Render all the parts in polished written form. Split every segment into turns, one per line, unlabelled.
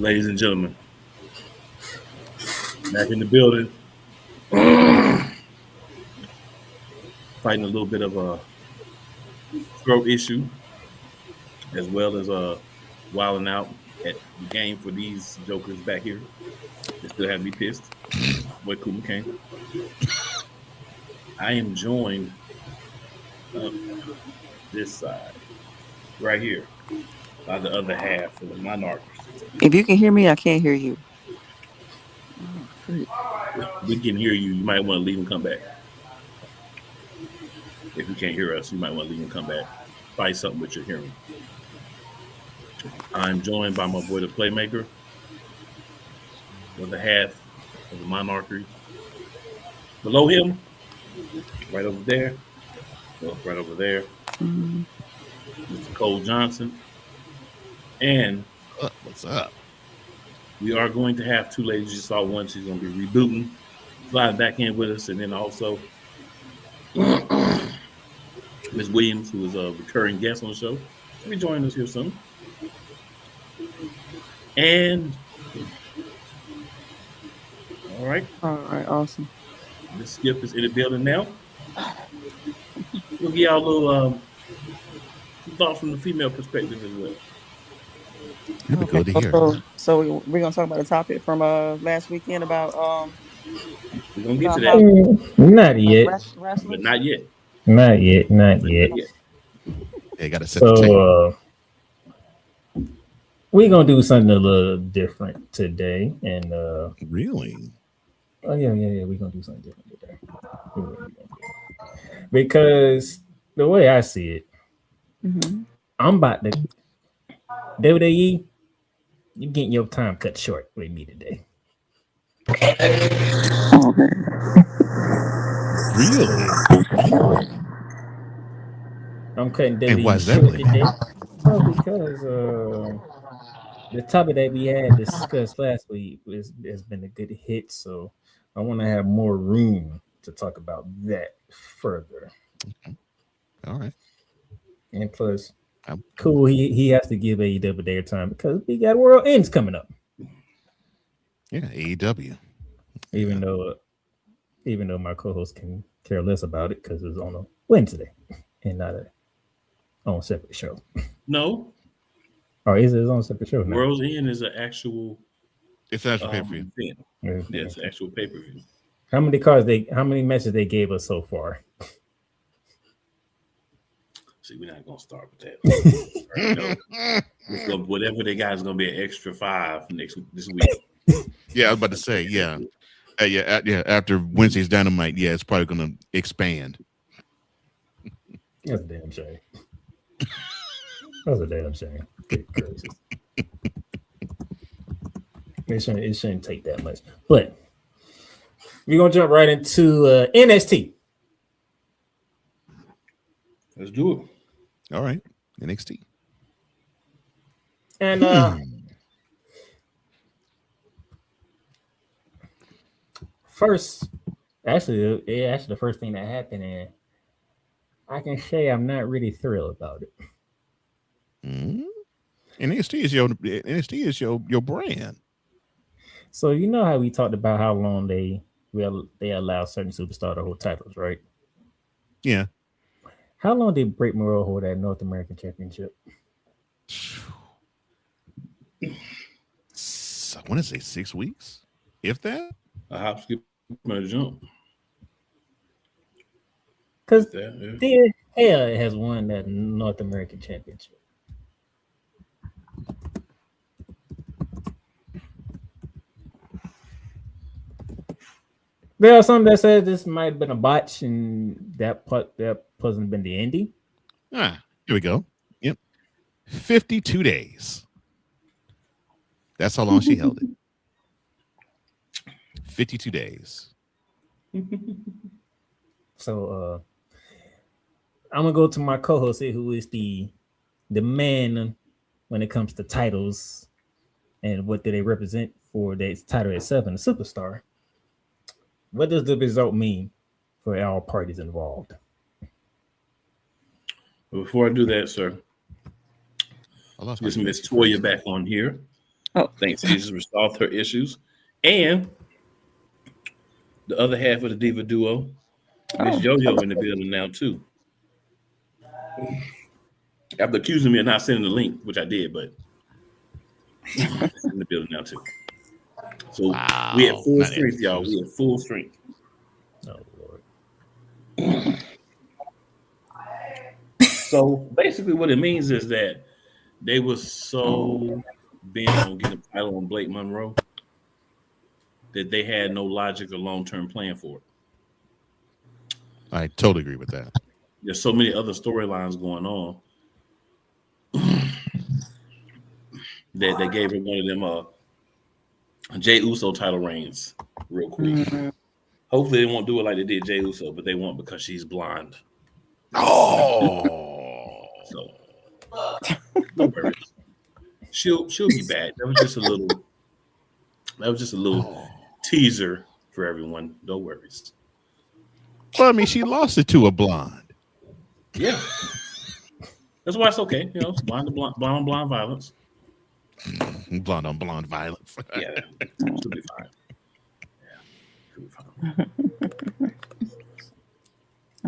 Ladies and gentlemen, back in the building, fighting a little bit of a throat issue, as well as wilding out at the game for these jokers back here. They still have me pissed. Boy, Kuma came. I am joined up this side, right here, by the other half of the Monarchs.
If you can hear me, I can't hear you. Oh, freak.
We can hear you. You might want to leave and come back. If you can't hear us, you might want to leave and come back. Fight something with your hearing. I'm joined by my boy, the Playmaker, with the half of the Monarchy. Below him, right over there, well, right over there, Mr. Cole Johnson. And
what's up?
We are going to have two ladies. You saw one. She's going to be rebooting, flying back in with us. And then also Ms. Williams, who is a recurring guest on the show. She'll be joining us here soon. And all right,
awesome.
The Skip is in the building now. We'll give y'all a little thoughts from the female perspective as well.
Good to hear.
So we're gonna talk about the topic from last weekend about
we're gonna get to that.
Not yet.
But not yet.
Not yet.
Yeah, gotta set the table.
We're gonna do something a little different today, and
really,
we're gonna do something different today. Because the way I see it, I'm about to WWE. You getting your time cut short with me today.
Really?
I'm cutting WWE.
And why is that really?
Oh, because the topic that we had discussed last week has been a good hit, so I want to have more room to talk about that further.
Okay. All right.
And plus, cool, he has to give AEW their time because we got World Ends coming up.
Yeah, AEW.
Even though my co-host can care less about it because it's on a Wednesday and not on a separate show.
No.
Or is it on a separate show now?
World's End is an actual.
It's actual pay-per-view.
Yeah, it's an actual pay-per-view.
How many matches they gave us so far?
See, we're not gonna start with that. Right, no. Whatever they got is gonna be an extra 5 this week.
Yeah, I was about to say, yeah. After Wednesday's Dynamite, it's probably gonna expand.
That's a damn shame. That's a damn shame. Crazy. It shouldn't take that much. But we're gonna jump right into NXT.
Let's do it.
All right, NXT.
And first, actually, the first thing that happened, and I can say I'm not really thrilled about it.
NXT is your brand.
So you know how we talked about how long they allow certain superstars to hold titles, right?
Yeah.
How long did Britt Baker hold that North American Championship?
I want to say 6 weeks, if that.
A hop, skip, and a jump.
Because Hell has won that North American Championship. There are some that said this might have been a botch, and that hasn't been the ending.
Here we go. Yep, 52 days. That's how long she held it. 52 days.
So I'm gonna go to my co-host here, who is the man when it comes to titles and what do they represent for the title itself and the superstar. What does the result mean for all parties involved?
Before I do that, sir, just Miss Toya back on here.
Oh,
I think she's resolved her issues. And the other half of the Diva duo, Miss
oh,
Yo-Yo in the building now too. After accusing me of not sending the link, which I did, but in the building now too. So we at
Wow.
full
Not
strength, y'all.
excuse.
We at full strength.
Oh Lord.
So basically, what it means is that they were so bent on getting a title on Blake Monroe that they had no logic or long term plan for it.
I totally agree with that.
There's so many other storylines going on that they gave her one of them Jay Uso title reigns real quick.
mm,
Hopefully they won't do it like they did Jay Uso, but they won't because she's blonde.
Oh.
So no worries. She'll be back. That was just a little teaser for everyone. No worries.
Well, I mean, she lost it to a blonde.
Yeah. That's why it's okay. You know, it's blonde on blonde violence.
Blonde on blonde violence.
Yeah. She'll be fine. Yeah. She'll be fine.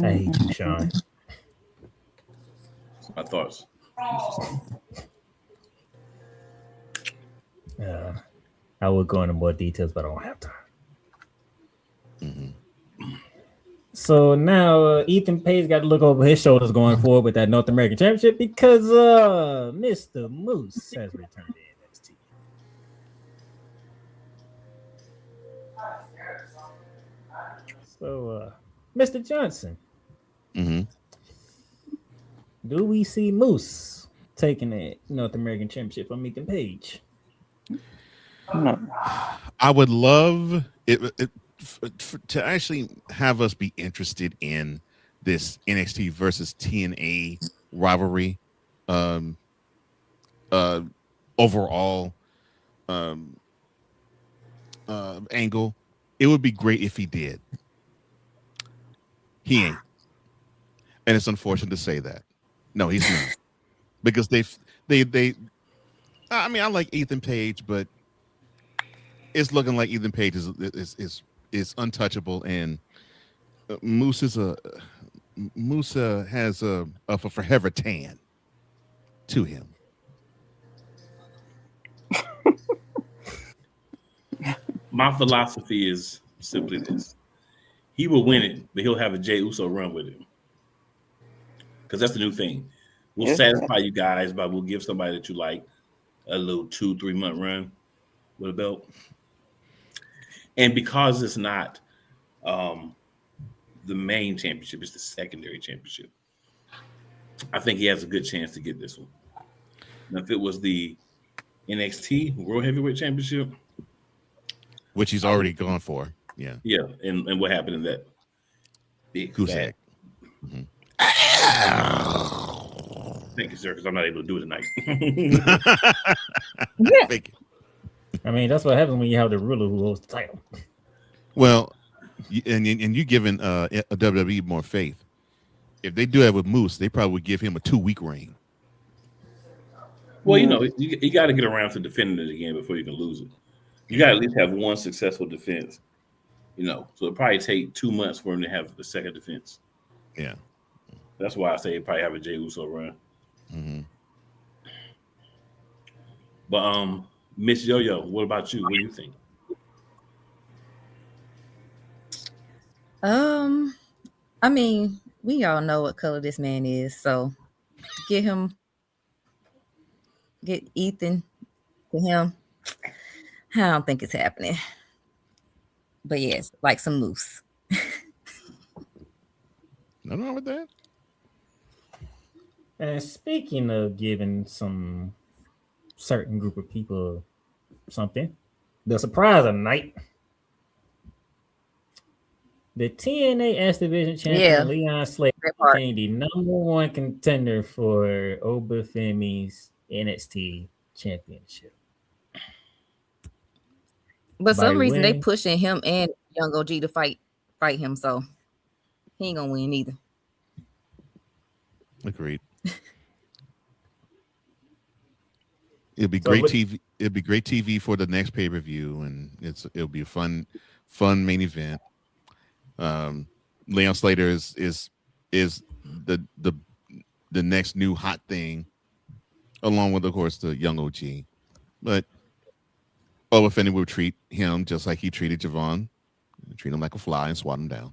I hate you, Sean.
My thoughts.
I would go into more details, but I don't have time. So now Ethan Page got to look over his shoulders going forward with that North American Championship because Mr. Moose has returned to NXT. So, Mr. Johnson,
Mm-hmm.
do we see Moose taking the North American Championship from Ethan Page?
no.
I would love to actually have us be interested in this NXT versus TNA rivalry. Overall angle. It would be great if he did. He ain't, and it's unfortunate to say that. No, he's not, because they. I mean, I like Ethan Page, but it's looking like Ethan Page is untouchable, and Moose has a forever tan to him.
My philosophy is simply this. He will win it, but he'll have a Jey Uso run with him. Because that's the new thing. We'll satisfy you guys, but we'll give somebody that you like a little 2-3 month run with a belt. And because it's not the main championship, it's the secondary championship, I think he has a good chance to get this one. Now, if it was the NXT World Heavyweight Championship,
Which he's already gone for. Yeah.
yeah, and what happened in that big
Goose
fat?
egg. Mm-hmm.
Thank you, sir, because I'm not able to do it tonight.
Thank you.
I mean, that's what happens when you have the ruler who holds the title.
Well, and you giving a WWE more faith. If they do that with Moose, they probably would give him a 2-week reign.
Well, you got to get around to defending it again before you can lose it. You got to at least have one successful defense, so it'll probably take 2 months for him to have the second defense.
Yeah.
That's why I say he'd probably have a Jey Uso run.
Mm-hmm.
But Miss Yo-Yo, what about you? What do you think?
I mean, we all know what color this man is, so get Ethan to him. I don't think it's happening. But yes, like some Moose.
Nothing wrong with that.
And speaking of giving some certain group of people something, the surprise of the night. The TNA X Division champion Leon Slater became the #1 contender for Obafemi's NXT championship.
But some reason they pushing him and Young OG to fight him, so he ain't gonna win either.
Agreed. It'd be great TV. it'll be great TV for the next pay per view, and it'll be a fun main event. Leon Slater is the next new hot thing, along with of course the young OG. But Oba Femi will treat him just like he treated Javon, treat him like a fly and swat him down.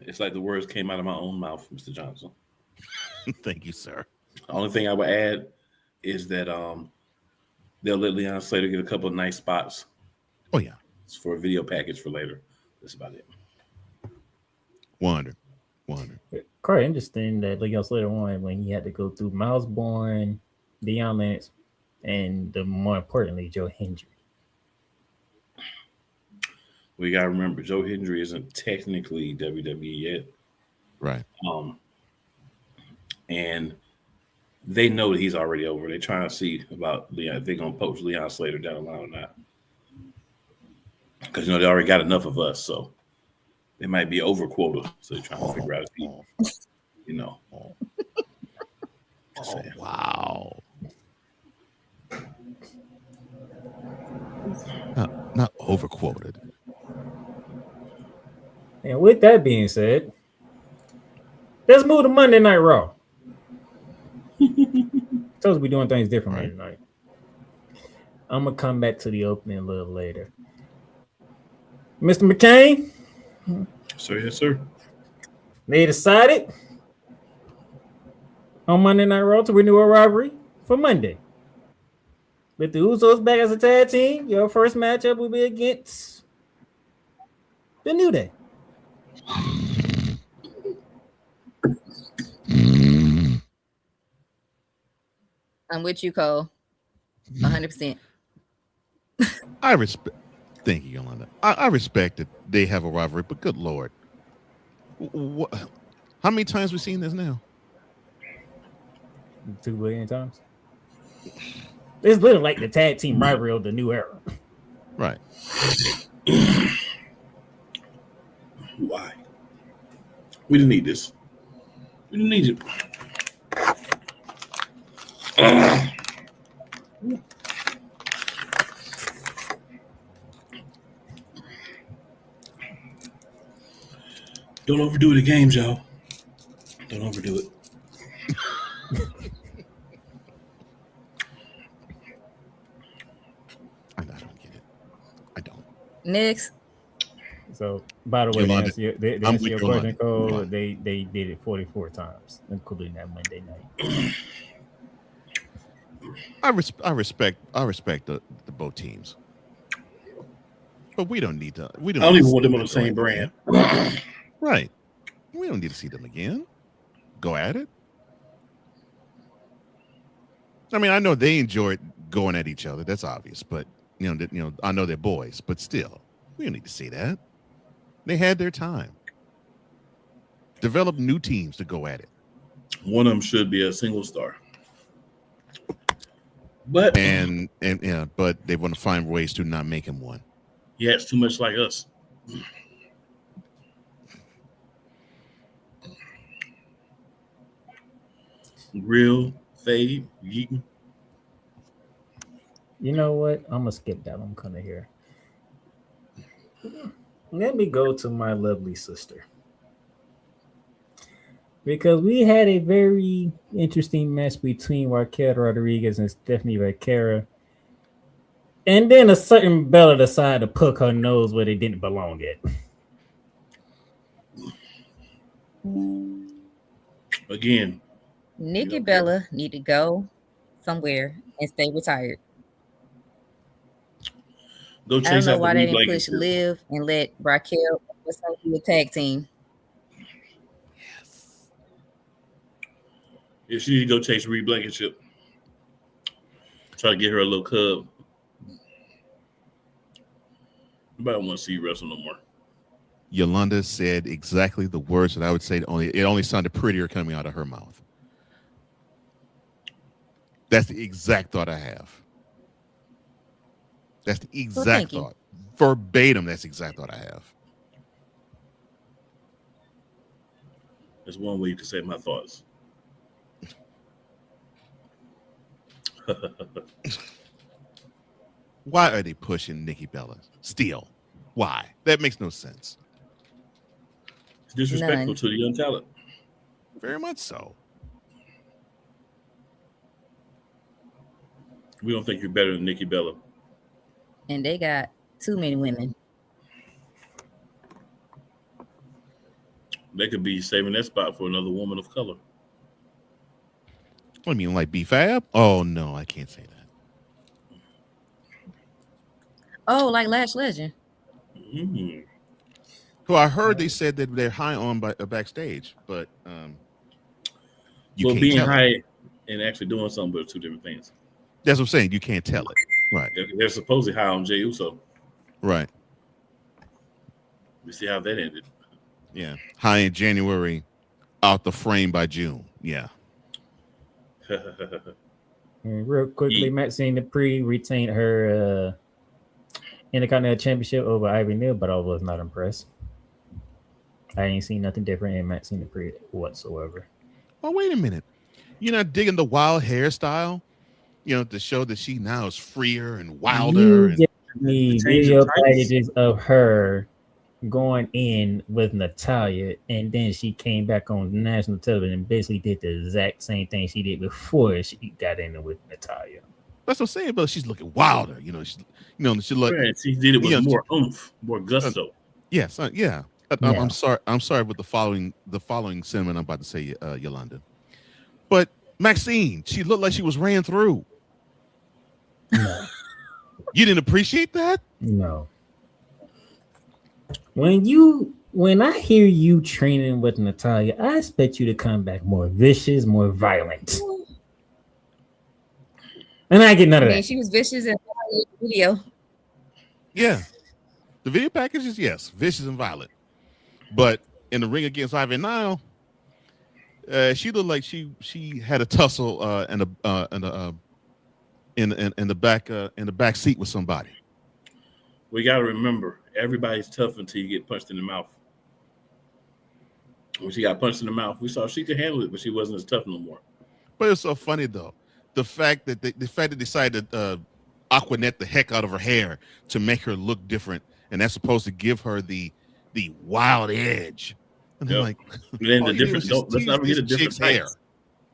It's like the words came out of my own mouth, Mr. Johnson.
Thank you, sir.
The only thing I would add is that they'll let Leon Slater get a couple of nice spots.
Oh yeah,
for a video package for later. That's about it.
100.
Quite interesting that Leon Slater won when he had to go through Miles Bourne, Deion Lance, and more importantly, Joe Hendry.
We got to remember, Joe Hendry isn't technically WWE yet.
Right.
And they know that he's already over. They're trying to see about Leon, if they're going to poach Leon Slater down the line or not. Because, they already got enough of us, so they might be over quota. So they're trying to figure out if he,
Wow. Not over quoted.
And with that being said, let's move to Monday Night Raw. Supposed to be doing things differently tonight. I'm gonna come back to the opening a little later. Mr. McCain?
Sir, yes, sir.
They decided on Monday Night Raw to renew a rivalry for Monday. With the Usos back as a tag team, your first matchup will be against the New Day.
I'm with you, Cole. 100%.
I respect. Thank you, Yolanda. I respect that they have a rivalry, but good Lord, how many times we seen this now?
2 billion times. It's literally like the tag team rivalry of the new era.
Right.
Why? We didn't need this. We didn't need it. Don't overdo it at games, y'all. Don't overdo it.
I don't get it. I don't.
Next.
So, by the way,
Yolanda,
to answer your question, Cole, they did it 44 times, including that Monday night.
I respect the both teams, but we don't need to. I
don't even want them on the same brand.
Right. We don't need to see them again. Go at it. I mean, I know they enjoyed going at each other. That's obvious, but I know they're boys, but still, we don't need to see that. They had their time. Develop new teams to go at it.
One of them should be a single star. But
but they want to find ways to not make him one.
Yeah, it's too much like us. Real fade, Yeaton.
You know what? I'm gonna skip that. I'm kind of here. Let me go to my lovely sister, because we had a very interesting match between Raquel Rodriguez and Stephanie Vaquera, and then a certain Bella decided to poke her nose where they didn't belong at.
Again,
Nikki Bella need to go somewhere and stay retired.
Go
I don't
chase
know
after
why they
Brie
didn't push
Blankenship.
Liv and let Raquel be a tag team.
Yeah, she need to go chase Brie Blankenship. Try to get her a little cub. Nobody want to see you wrestle no more.
Yolanda said exactly the words that I would say. It only sounded prettier coming out of her mouth. That's the exact thought I have. That's the exact thought. Verbatim, that's the exact thought I have.
That's one way you can say my thoughts.
Why are they pushing Nikki Bella still? Why? That makes no sense.
It's disrespectful
None.
to the young talent.
Very much so.
We don't think you're better than Nikki Bella.
And they got too many women.
They could be saving that spot for another woman of color.
What do you mean, like B-Fab? Oh, no, I can't say that.
Oh, like Lash Legend.
Mm.
Who I heard they said that they're high on backstage, but you
Well,
can't
being
tell it.
high and actually doing something are two different things.
That's what I'm saying. You can't tell it. Right.
They're supposedly high on Jey Uso.
Right.
We see how that ended.
Yeah. High in January, out the frame by June. Yeah.
And real quickly, Maxine Dupree retained her Intercontinental Championship over Ivy Neal, but I was not impressed. I ain't seen nothing different in Maxine Dupree whatsoever.
Oh, wait a minute. You're not digging the wild hairstyle? You know, to show that she now is freer and wilder.
You
And
get me
change
video
of titles.
packages of her going in with Natalya, and then she came back on national television and basically did the exact same thing she did before she got in with Natalya.
that's what I'm saying, but she's looking wilder. You know, she look.
Right, she did it with
you know,
more oomph, more gusto.
Yes, yeah.
Yeah.
I'm sorry. I'm sorry with the following sentiment I'm about to say, Yolanda. But Maxine, she looked like she was ran through.
No.
You didn't appreciate that?
No. When I hear you training with Natalya, I expect you to come back more vicious, more violent. And I get none
I
of
mean,
that.
she was vicious in the video.
Yeah. The video packages, yes, vicious and violent. But in the ring against Ivy Nile, she looked like she had a tussle in the back seat with somebody.
We got to remember, everybody's tough until you get punched in the mouth. When she got punched in the mouth, we saw she could handle it, but she wasn't as tough no more.
But it's so funny though, the fact that they decided to Aquanet the heck out of her hair to make her look different, and that's supposed to give her the wild edge. And they're
Yep.
like,
And then
all
the
you did
different,
was just
let's not
tease
forget the
this
different
chick's hair.
types.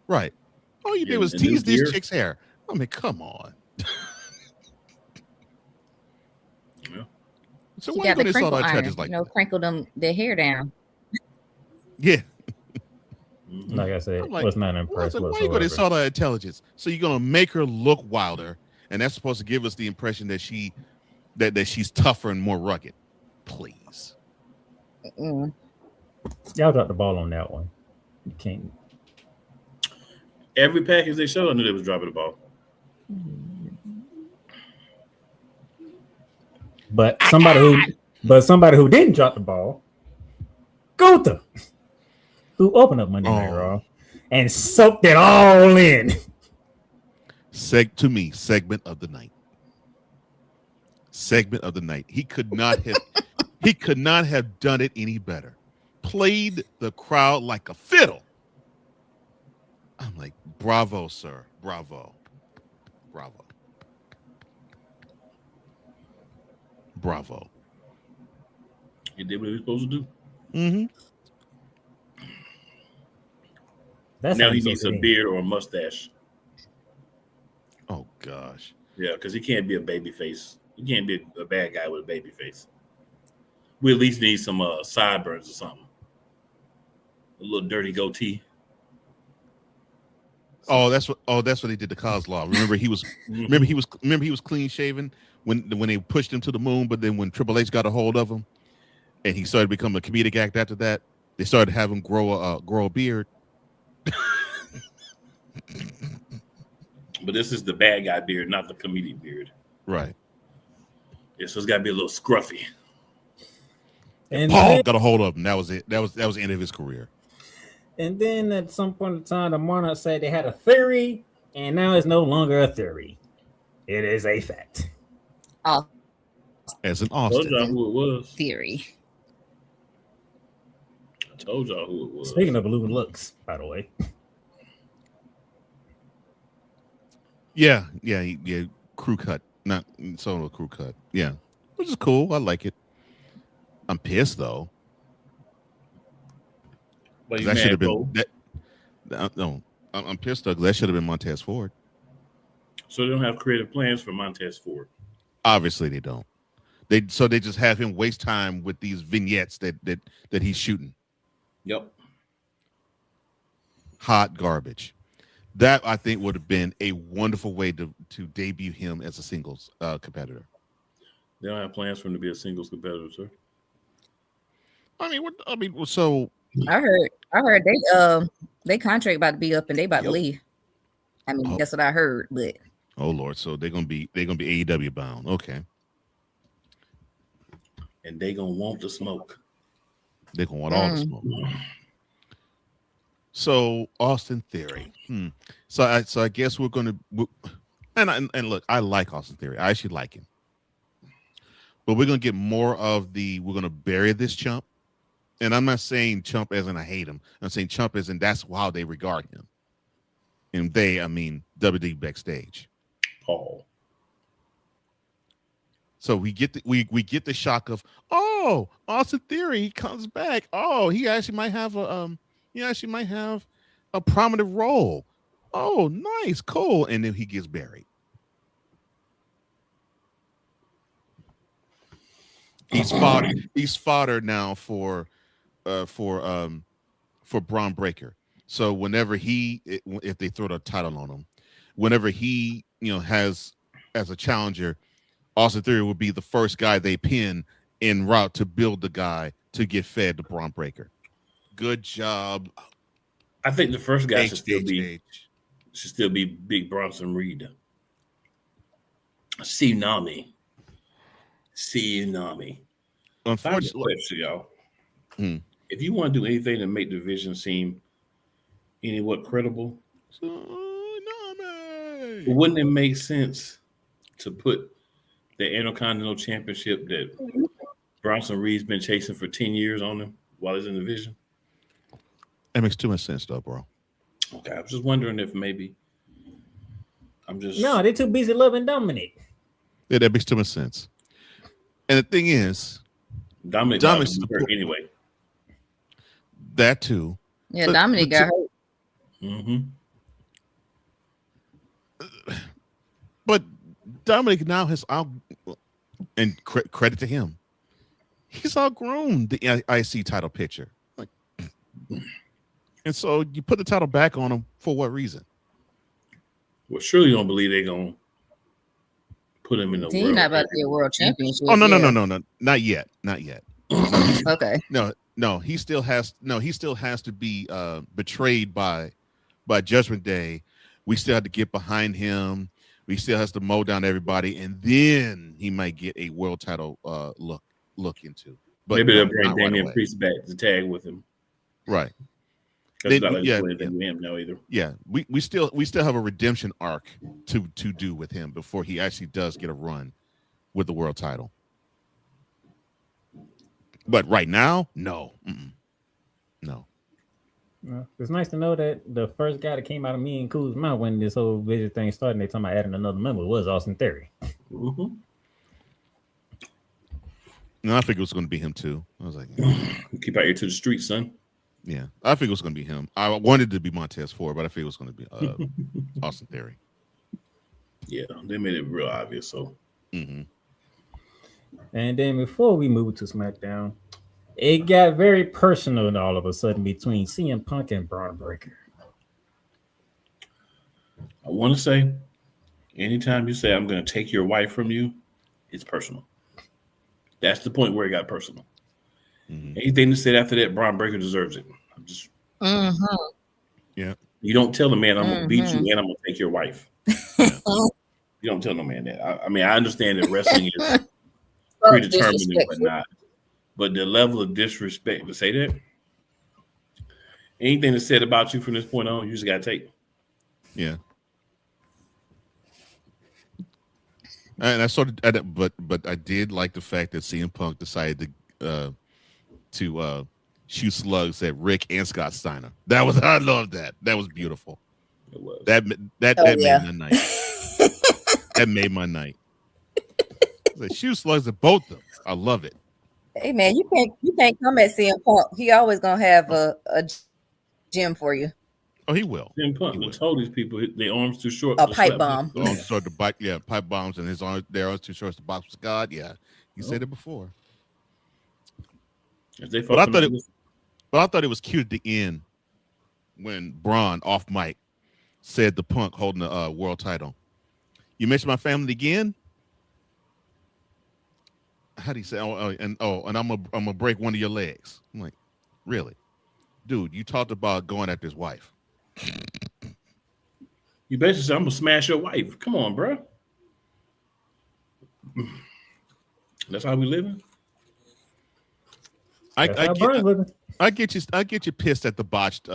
Right. All you did was
And new
tease this
gear.
chick's hair. I mean, come on.
Yeah.
So
She
why
got the
they saw
crinkle
that
iron,
judges like
crinkled their hair down.
yeah.
Mhm.
Like I said,
I'm like,
was not
I
impressed
was like, why you going to
whatsoever.
saw that intelligence? So you're gonna make her look wilder, and that's supposed to give us the impression that that she's tougher and more rugged. Please.
Mm.
Y'all dropped the ball on that one. You can't.
Every package they showed, I knew they was dropping the ball.
But somebody who didn't drop the ball, Gunther, who opened up Monday Night Raw and soaked it all in.
Segment of the night. Segment of the night. He could not have done it any better. Played the crowd like a fiddle. I'm like, bravo, sir. Bravo. Bravo. Bravo.
He did what he was supposed to do.
Mm-hmm.
That's
Now
how
he
you
needs
soak
a
it in.
beard or a mustache.
Oh gosh.
Yeah, because he can't be a baby face. He can't be a bad guy with a baby face. We at least need some sideburns or something. A little dirty goatee.
That's what he did to Kozlov. Remember he was clean shaven when they pushed him to the moon, but then when Triple H got a hold of him and he started becoming a comedic act after that, they started having him grow a beard.
But this is the bad guy beard, not the comedic beard.
Right.
Yeah, so it's got to be a little scruffy.
And
Paul
then,
got a hold of him. That was it. That was the end of his career.
and then at some point in time, the Monarchs said they had a theory, and now it's no longer a theory. It is a fact.
Oh,
As an
I told y'all
Austin.
who it was.
theory.
I told y'all who it was.
Speaking of blue looks, by the way.
Yeah, crew cut, not solo crew cut. Yeah, which is cool. I like it. I'm pissed though,
But
because
you
that should have
mad,
been
Cole?
that. No, I'm pissed though because that should have been Montez Ford.
So they don't have creative plans for Montez Ford.
Obviously, they don't. They just have him waste time with these vignettes that he's shooting.
Yep.
Hot garbage. That I think would have been a wonderful way to debut him as a singles competitor.
They don't have plans for him to be a singles competitor, sir.
So
I heard they contract about to be up and they about to
Yep.
leave. I mean,
Oh.
that's what I heard, but
oh Lord, so they're gonna be AEW bound. Okay,
And they gonna want the smoke.
they're gonna want all the smoke. So Austin Theory. So I guess we're gonna and look, I like Austin Theory. I actually like him, but we're gonna get more of we're gonna bury this chump. And I'm not saying chump as in I hate him. I'm saying chump as in that's how they regard him. And I mean WWE backstage.
Paul.
So we get the shock of, oh, Austin Theory, he comes back. Oh, he actually might have a prominent role. Oh, nice, cool. And then he gets buried. He's fodder now for Braun Breaker. So whenever if they throw the title on him, whenever he has as a challenger, Austin Theory would be the first guy they pin en route to build the guy to get fed to Braun Breaker. Good job.
I think the first guy should still be
H.
Big Bronson Reed. See Nami.
Unfortunately,
Y'all. If you want to do anything to make the division seem anywhat credible, wouldn't it make sense to put the Intercontinental Championship that Bronson Reed's been chasing for 10 years on him while he's in the division?
That makes too much sense, though, bro.
Okay, I was just wondering if maybe
No, they're too busy loving Dominic.
Yeah, that makes too much sense. And the thing is,
Dominic's hurt anyway.
That too.
yeah, Dominic got hurt.
Mm-hmm.
But Dominic now has and credit to him, he's outgrown the IC title picture. And so you put the title back on him for what reason?
Well, surely you don't believe they're gonna put him in the
He's
world.
not about to be a world championship.
Oh no, not yet.
Okay.
No, he still has to be betrayed by Judgment Day. We still have to get behind him. We still has to mow down everybody, and then he might get a world title look into. But
maybe they'll bring
not
Damian
away.
Priest back to tag with him.
Right.
That's not like doing anything with him now either.
Yeah, we still have a redemption arc to do with him before he actually does get a run with the world title. But right now, no. No.
It's nice to know that the first guy that came out of me and Cool's mouth when this whole vision thing started, and they talking about adding another member, was Austin Theory.
Mm-hmm.
No, I figured it was going to be him too. I was like,
keep out here to the streets, son.
Yeah, I figured it was going to be him. I wanted to be Montez Ford, but I figured it was going to be Austin Theory.
Yeah, they made it real obvious. So,
And then before we move to SmackDown, it got very personal all of a sudden between CM Punk and Braun Breaker.
I want to say, anytime you say I'm going to take your wife from you, it's personal. That's the point where it got personal. Anything to say after that, Braun Breaker deserves it. I'm just,
yeah.
You don't tell the man I'm going to beat you and I'm going to take your wife. You don't tell no man that. I mean, I understand that wrestling is predetermined and whatnot, but the level of disrespect to say that, anything that's said about you from this point on, you just got to take.
Yeah. And I sort of, but I did like the fact that CM Punk decided to shoot slugs at Rick and Scott Steiner. I love that. That was beautiful.
It was
that made the night. That made my night. The shoe slugs at both of them. I love it.
Hey man, you can't come at CM Punk. He always gonna have a gym for you.
Oh, he will.
Jim Punk
He will.
told these people their arms too short
A
to
pipe
slap
bomb.
The arms toward the bike, yeah, pipe bombs, and his arms, their arms too short to box with God. Yeah, he said it before.
If they
But I thought
it.
But I thought it was cute at the end when Braun off mic said the Punk holding the world title. You mentioned my family again. How do you say? And I'm gonna break one of your legs. I'm like, really, dude? You talked about going at his wife.
You basically said, I'm gonna smash your wife. Come on, bro. That's how we living.
I get you pissed at the botched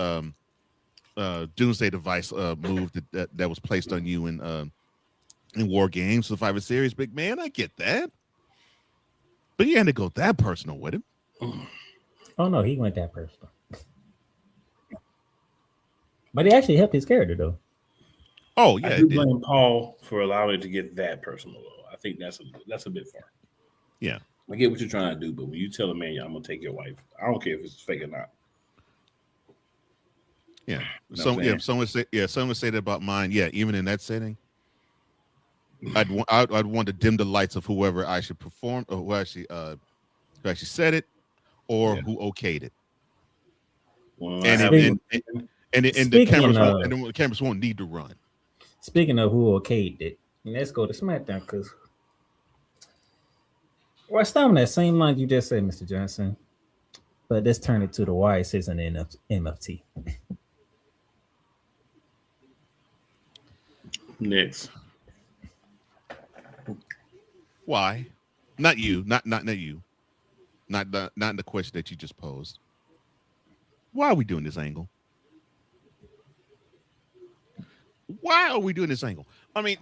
Doomsday Device move that was placed on you in War Games, Survivor Series. Big man, I get that, but you had to go that personal with him.
Oh no, he went that personal. But he actually helped his character though.
Oh yeah,
I do blame Paul for allowing it to get that personal. Though. I think that's a bit far.
Yeah,
I get what you're trying to do, but when you tell a man, I'm gonna take your wife, I don't care if it's fake or not.
Yeah. Someone say that about mine. Yeah, even in that setting, I'd want to dim the lights of whoever I should perform or who actually said it or who okayed it.
Well,
and the cameras won't need to run.
Speaking of who okayed it, let's go to SmackDown because we're stopping that same line you just said, Mr. Johnson. But let's turn it to the why it says an MFT.
Next.
Why? Not you. Not you. Not the question that you just posed. Why are we doing this angle? Why are we doing this angle? I mean,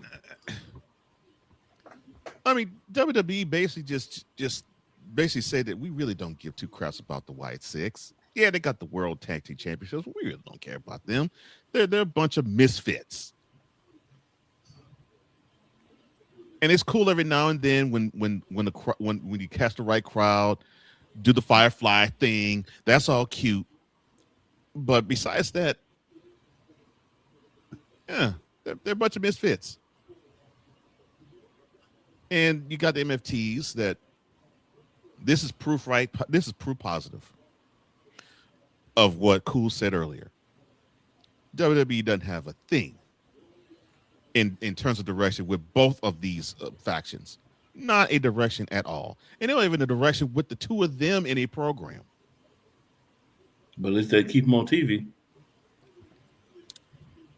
WWE basically just basically said that we really don't give two craps about the White Six. Yeah, they got the World Tag Team Championships, but we really don't care about them. They're a bunch of misfits. And it's cool every now and then when you cast the right crowd, do the Firefly thing. That's all cute. But besides that, yeah, they're a bunch of misfits. And you got the MFTs that this is proof, right? This is proof positive of what Cool said earlier. WWE doesn't have a thing in terms of direction with both of these factions. Not a direction at all. And they don't even a direction with the two of them in a program.
But at least they keep them on TV.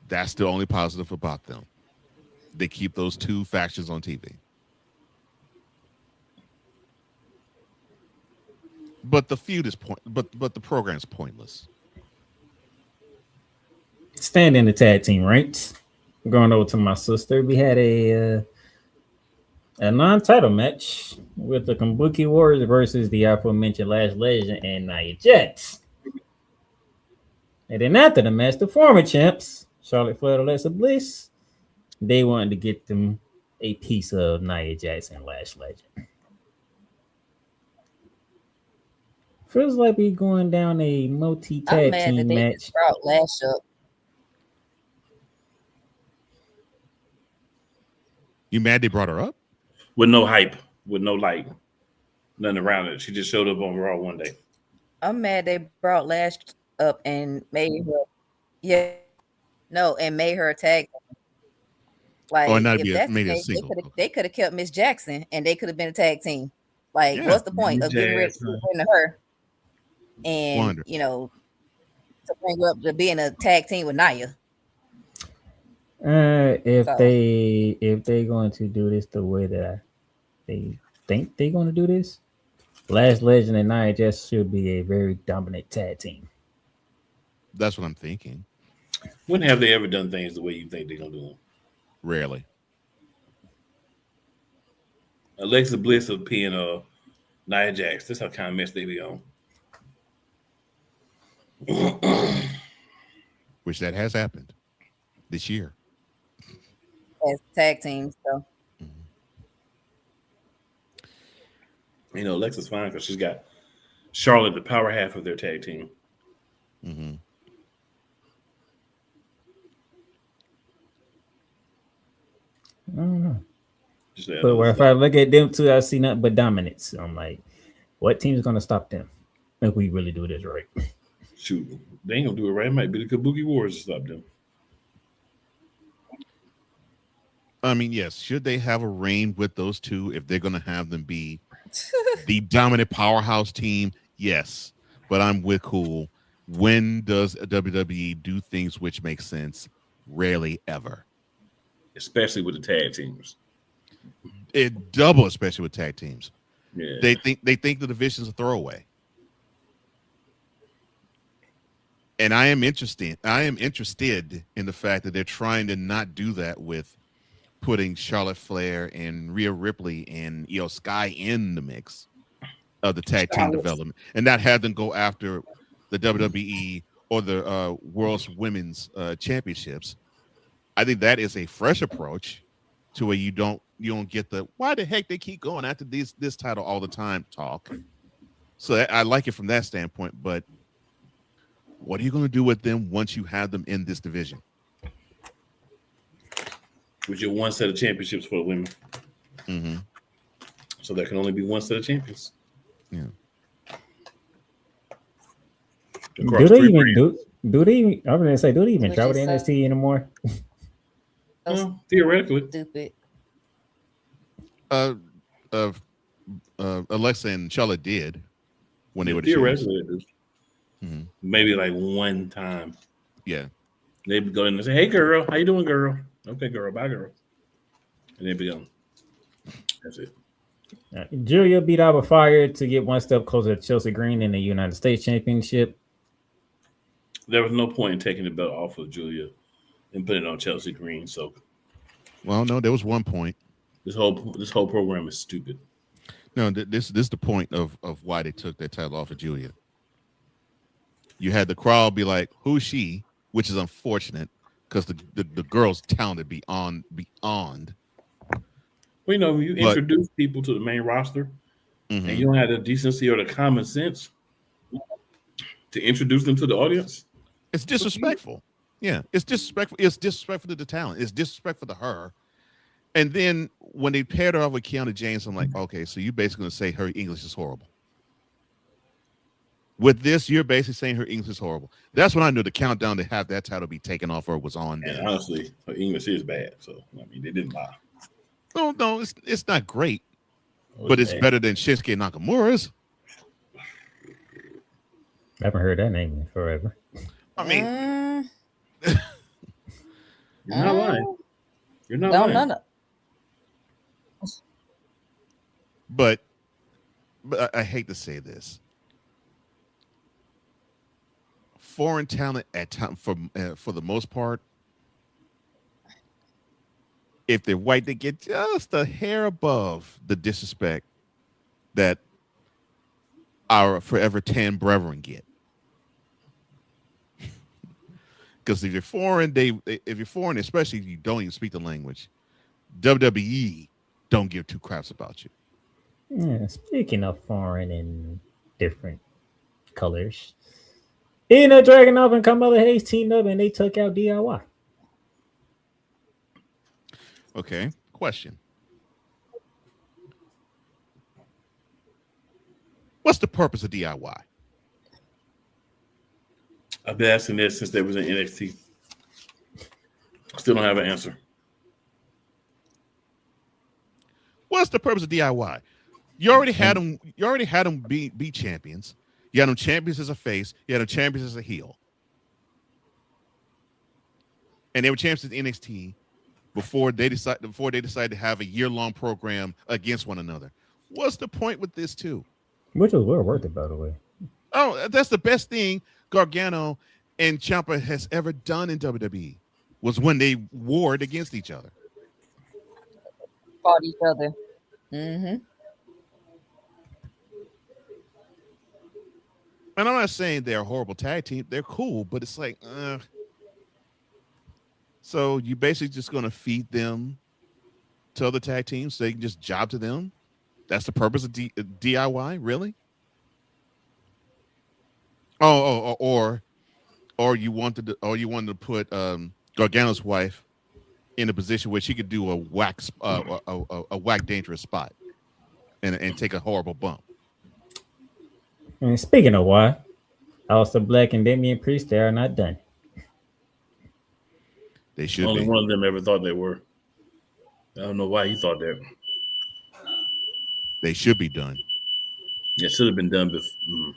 That's the only positive about them. They keep those two factions on TV. But the feud is but the program's pointless.
Stand in the tag team ranks. Going over to my sister, we had a non-title match with the Kabuki Warriors versus the aforementioned Lash Legend and Nia Jax. And then after the match, the former champs, Charlotte Flair and Alexa Bliss, they wanted to get them a piece of Nia Jax and Lash Legend. Feels like we going down a multi-tag team match.
Brought Lash up.
You mad they brought her up?
With no hype, with no light, nothing around it. She just showed up on Raw one day.
I'm mad they brought Lash up and made her, and made her a tag. Like, if that's the case, they could have kept Miss Jackson and they could have been a tag team. Like, what's the point of getting rid of her and to bring her up to being a tag team with Nia?
If they going to do this the way that they think they're going to do this, Lash Legend and Nia Jax should be a very dominant tag team.
That's what I'm thinking.
When have they ever done things the way you think they're gonna do them?
Rarely.
Alexa Bliss of being Nia Jax. That's how kind of mess they be on.
Which that has happened this year.
as tag teams. So,
you know, Alexa's fine because she's got Charlotte, the power half of their tag team.
Mm-hmm.
I don't know.
Just
But where if I look at them two, I see nothing but dominance. So I'm like, what team's gonna stop them if we really do this right?
Shoot, they ain't gonna do it right. It might be the Kabuki Warriors to stop them.
I mean, yes. Should they have a reign with those two if they're going to have them be the dominant powerhouse team? Yes. But I'm with Cool. When does WWE do things which make sense? Rarely ever.
Especially with the tag teams.
It double, especially with tag teams.
Yeah.
They think the division's a throwaway. And I am interested in the fact that they're trying to not do that with putting Charlotte Flair and Rhea Ripley and Io Sky in the mix of the tag team development, and not have them go after the WWE or the World's Women's Championships. I think that is a fresh approach to where you don't get the why the heck they keep going after this title all the time talk. So I like it from that standpoint, but what are you going to do with them once you have them in this division?
With your one set of championships for the women.
Mm-hmm.
So there can only be one set of champions.
Yeah.
Do they even I was gonna say, do they even travel to NXT anymore?
Well, theoretically.
Stupid.
Alexa and Charlotte did when they were
theoretically.
Mm-hmm.
Maybe like one time.
Yeah.
They'd go in and say, "Hey, girl, how you doing, girl? Okay, girl, bye, girl." And they'd be gone. That's it.
Julia beat Alba Fire to get one step closer to Chelsea Green in the United States Championship.
There was no point in taking the belt off of Julia and putting it on Chelsea Green. So,
well, no, there was one point.
This whole program is stupid.
No, this is the point of why they took that title off of Julia. You had the crowd be like, "Who's she?" Which is unfortunate because the girl's talented beyond.
Well, you know, you introduce people to the main roster,
mm-hmm.
and you don't have the decency or the common sense to introduce them to the audience.
It's disrespectful. Yeah, it's disrespectful. It's disrespectful to the talent. It's disrespectful to her. And then when they paired her off with Kiana James, I'm like, okay, so you're basically going to say her English is horrible. With this, you're basically saying her English is horrible. That's when I knew the countdown to have that title be taken off her was on.
And honestly, her English is bad. So, I mean, they didn't lie.
No, it's not great, but it's better than Shinsuke Nakamura's.
I haven't heard that name in forever.
I mean,
you're not lying. You're not lying.
No.
But I hate to say this. Foreign talent at time for the most part, if they're white, they get just a hair above the disrespect that our forever tan brethren get. Because if you're foreign, especially if you don't even speak the language, WWE don't give two craps about you.
Yeah, speaking of foreign and different colors, Dragunov and Carmella Hayes teamed up and they took out DIY.
Okay, question. What's the purpose of DIY?
I've been asking this since they was in NXT. Still don't have an answer.
What's the purpose of DIY? You already had them. You already had them be champions. You had them champions as a face. You had them champions as a heel. And they were champions in NXT before they decided to have a year-long program against one another. What's the point with this too?
Which was well worth it, by the way.
Oh, that's the best thing Gargano and Ciampa has ever done in WWE was when they warred against each other.
Fought each other. Mm-hmm.
And I'm not saying they're a horrible tag team. They're cool, but it's like, So you basically just going to feed them to other tag teams so they can just job to them? That's the purpose of DIY, really? Or you wanted to put Gargano's wife in a position where she could do a whack dangerous spot and take a horrible bump.
And speaking of why, Aleister Black and Damian Priest, they are not done.
They should
Only
be.
one of them ever thought they were. I don't know why he thought that.
They should be done.
It should have been done before.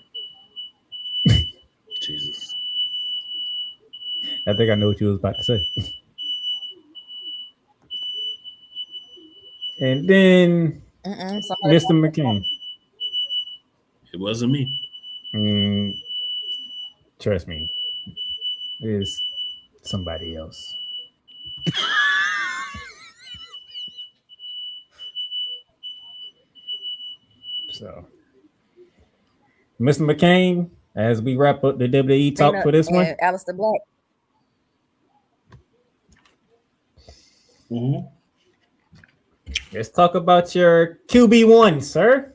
Jesus.
I think I know what you was about to say. And then Mr. McCain.
It wasn't me.
Trust me, it's somebody else. So, Mr. McCain, as we wrap up the WWE talk for this one,
Aleister Black.
Mm-hmm.
Let's talk about your QB1, sir.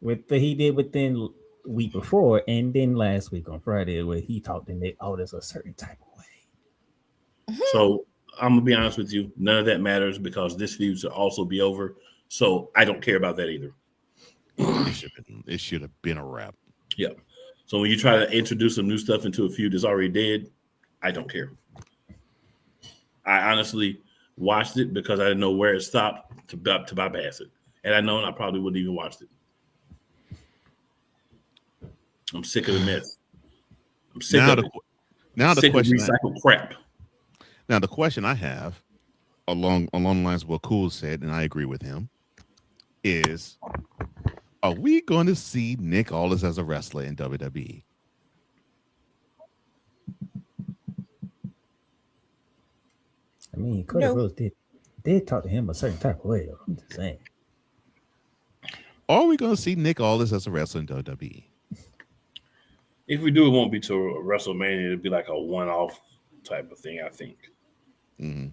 With he did within the week before, and then last week on Friday, where he talked and they there's a certain type of way.
So I'm gonna be honest with you, none of that matters because this feud should also be over. So I don't care about that either.
It should have been a wrap.
Yeah. So when you try to introduce some new stuff into a feud that's already dead, I don't care. I honestly watched it because I didn't know where it stopped to bypass it. And I know I probably wouldn't even watched it. I'm sick of the mess. I'm sick of it.
Now the question
recycled crap.
Now the question I have, along the lines of what Cool said, and I agree with him, is: are we going to see Nick Aldis as a wrestler in WWE?
I mean, Cody Rhodes did talk to him a certain type of way, though. I'm just saying.
Are we going to see Nick Aldis as a wrestler in WWE?
If we do, it won't be to a WrestleMania. It'll be like a one-off type of thing, I think.
Mm-hmm.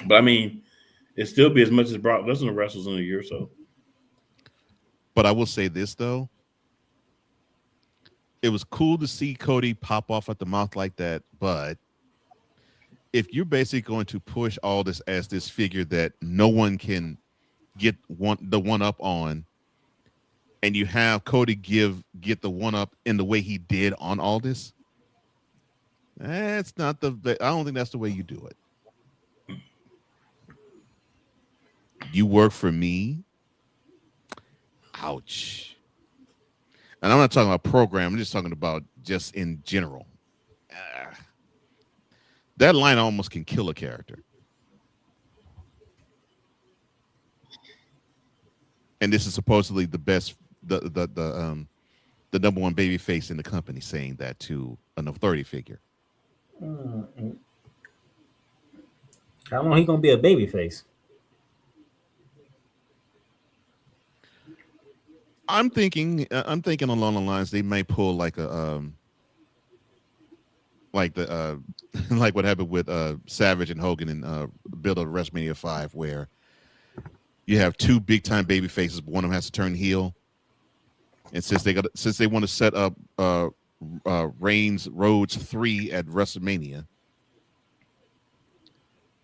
But I mean, it'll still be as much as Brock Lesnar wrestles in a year or so.
But I will say this, though. It was cool to see Cody pop off at the mouth like that. But if you're basically going to push all this as this figure that no one can get the one up on, and you have Cody get the one up in the way he did on all this, that's not I don't think that's the way you do it. You work for me. Ouch. And I'm not talking about program. I'm just talking about just in general. That line almost can kill a character. And this is supposedly the best, the number one baby face in the company saying that to an authority figure.
How long he gonna be a baby face?
I'm thinking along the lines they may pull like a like what happened with Savage and Hogan in build of WrestleMania 5, where you have two big time baby faces, but one of them has to turn heel. And since they want to set up Reigns Rhodes 3 at WrestleMania,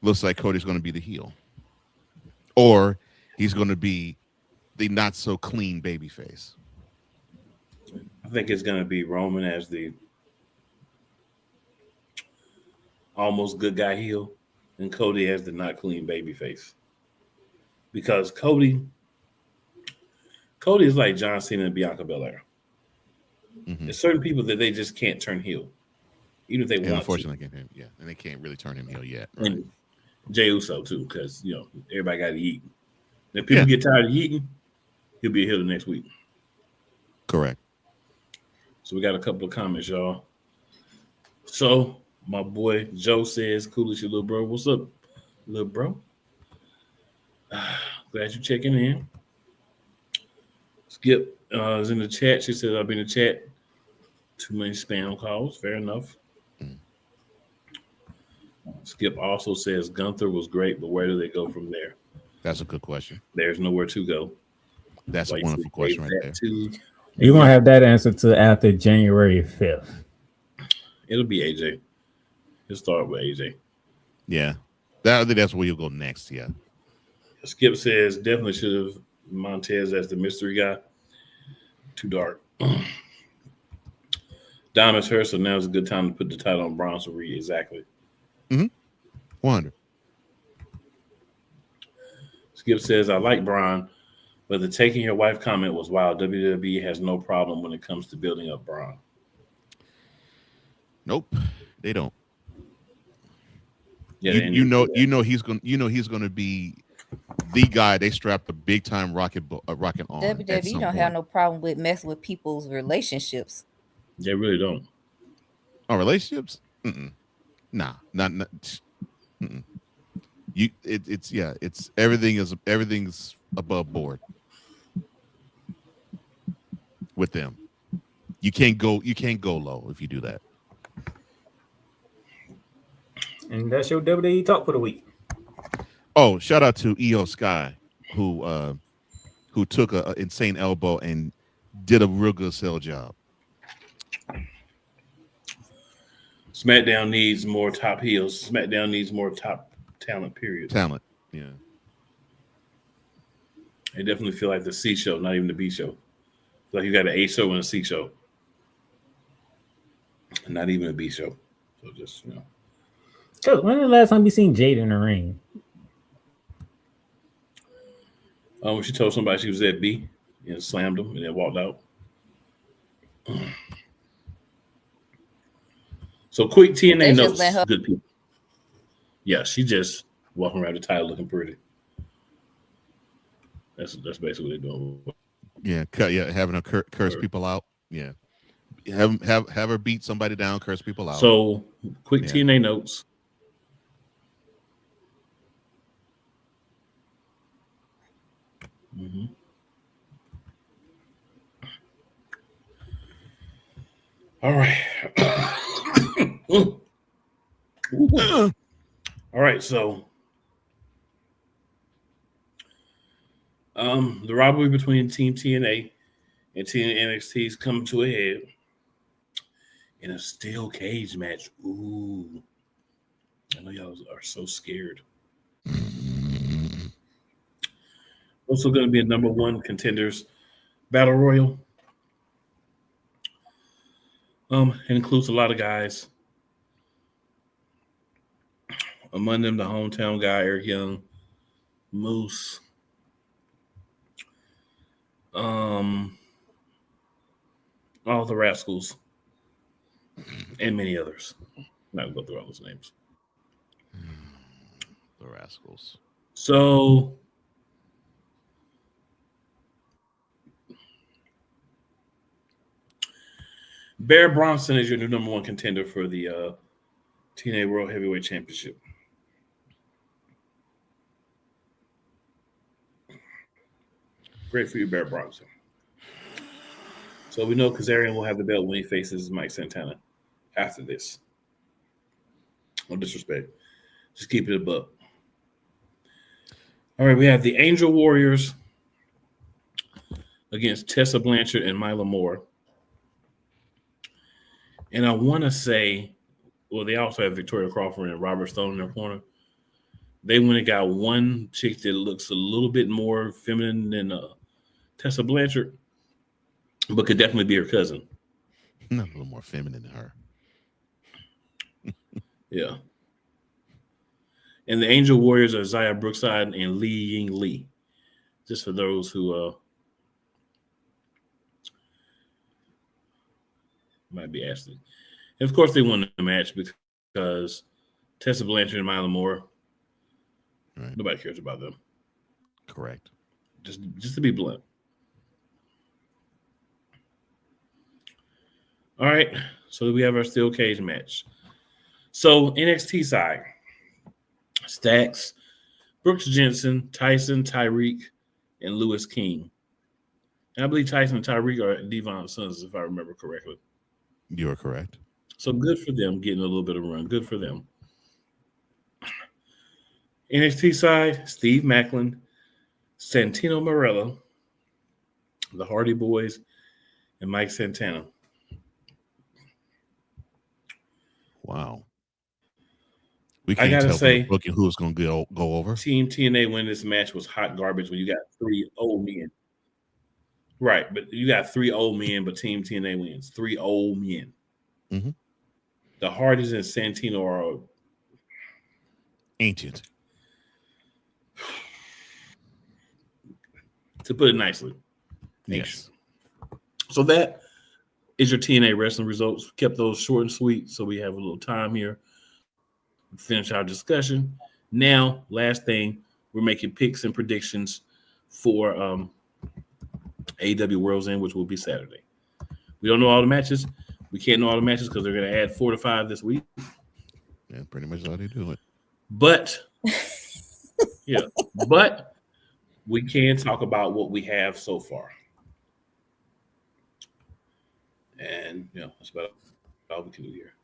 looks like Cody's going to be the heel, or he's going to be the not so clean baby face.
I think it's going to be Roman as the almost good guy heel, and Cody as the not clean baby face. Because Cody is like John Cena and Bianca Belair. Mm-hmm. There's certain people that they just can't turn heel, even if they want
unfortunately, to. Yeah, and they can't really turn him heel yet. Right?
And Jey Uso too, because everybody got to eat. If people get tired of eating, he'll be a heel the next week.
Correct.
So we got a couple of comments, y'all. So my boy Joe says, "Cool as your little bro. What's up, little bro? Glad you're checking in." Skip is in the chat. She said, "I'll be in the chat. Too many spam calls. Fair enough." Skip also says Gunther was great, but where do they go from there?
That's a good question.
There's nowhere to go.
That's a wonderful question right there.
You won't have that answer till after January 5th.
It'll be AJ. He'll start with AJ.
Yeah. I think that's where you'll go next, yeah.
Skip says definitely should have Montez as the mystery guy. Too dark. Dom is her, so now's a good time to put the title on Bronson Reed. Exactly.
100.
Skip says, I like Braun, but the taking your wife comment was wild. WWE has no problem when it comes to building up Braun.
Nope, they don't.
Yeah,
you know he's gonna be the guy they strapped a big time rocket on.
WWE don't have no problem with messing with people's relationships.
They really don't.
Oh, relationships? Nah, not. Mm-mm. It's everything's above board with them. You can't go low if you do that.
And that's your WWE talk for the week.
Oh, shout out to EO Sky who took an insane elbow and did a real good sell job.
SmackDown needs more top heels. SmackDown needs more top talent, period.
Talent, yeah.
I definitely feel like the C show, not even the B show. Like you got an A show and a C show. Not even a B show. So just,
Cause when the last time you seen Jade in the ring?
When she told somebody she was at B and slammed them and then walked out. So quick TNA notes, good people. Yeah, she just walking around the title looking pretty. That's basically what they're doing.
Yeah, having her curse people out. Yeah, have her beat somebody down, curse people out.
So quick TNA notes. All right. All right, so the rivalry between Team TNA and Team NXT is coming to a head in a steel cage match. Ooh. I know y'all are so scared. Also going to be a number one contenders battle royal. It includes a lot of guys. Among them, the hometown guy, Eric Young, Moose, all the Rascals, and many others. I'm not going to go through all those names.
The Rascals.
So, Bear Bronson is your new number one contender for the TNA World Heavyweight Championship. Great for you, Bear Bronson. So we know Kazarian will have the belt when he faces Mike Santana after this. No disrespect. Just keep it above. All right, we have the Angel Warriors against Tessa Blanchard and Mila Moore. And I want to say, well, they also have Victoria Crawford and Robert Stone in their corner. They went and got one chick that looks a little bit more feminine than Tessa Blanchard, but could definitely be her cousin.
Not a little more feminine than her.
Yeah. And the Angel Warriors are Zaya Brookside and Lee Ying Lee. Just for those who might be asking. And of course, they won the match because Tessa Blanchard and Mila Moore, nobody cares about them.
Correct.
Just to be blunt. All right, so we have our steel cage match. So NXT side, Stacks, Brooks Jensen, Tyson, Tyreek, and Lewis King. And I believe Tyson and Tyreek are Devon's sons, if I remember correctly.
You are correct.
So good for them getting a little bit of run. Good for them. NXT side, Steve Macklin, Santino Marella, the Hardy Boys, and Mike Santana.
Wow. We can't tell from the booking who's going to go over.
Team TNA win this match was hot garbage when you got 3 old men. Right, but you got 3 old men, but Team TNA wins. 3 old men.
Mm-hmm.
The Hardys and Santino are
ancient.
To put it nicely.
Yes.
So that is your TNA wrestling results. Kept those short and sweet, so we have a little time here to finish our discussion. Now, last thing, we're making picks and predictions for AEW World's End, which will be Saturday. We don't know all the matches. We can't know all the matches because they're going to add 4 to 5 this week.
Yeah, pretty much how they do it.
But, but we can talk about what we have so far. And, that's about all we can do here.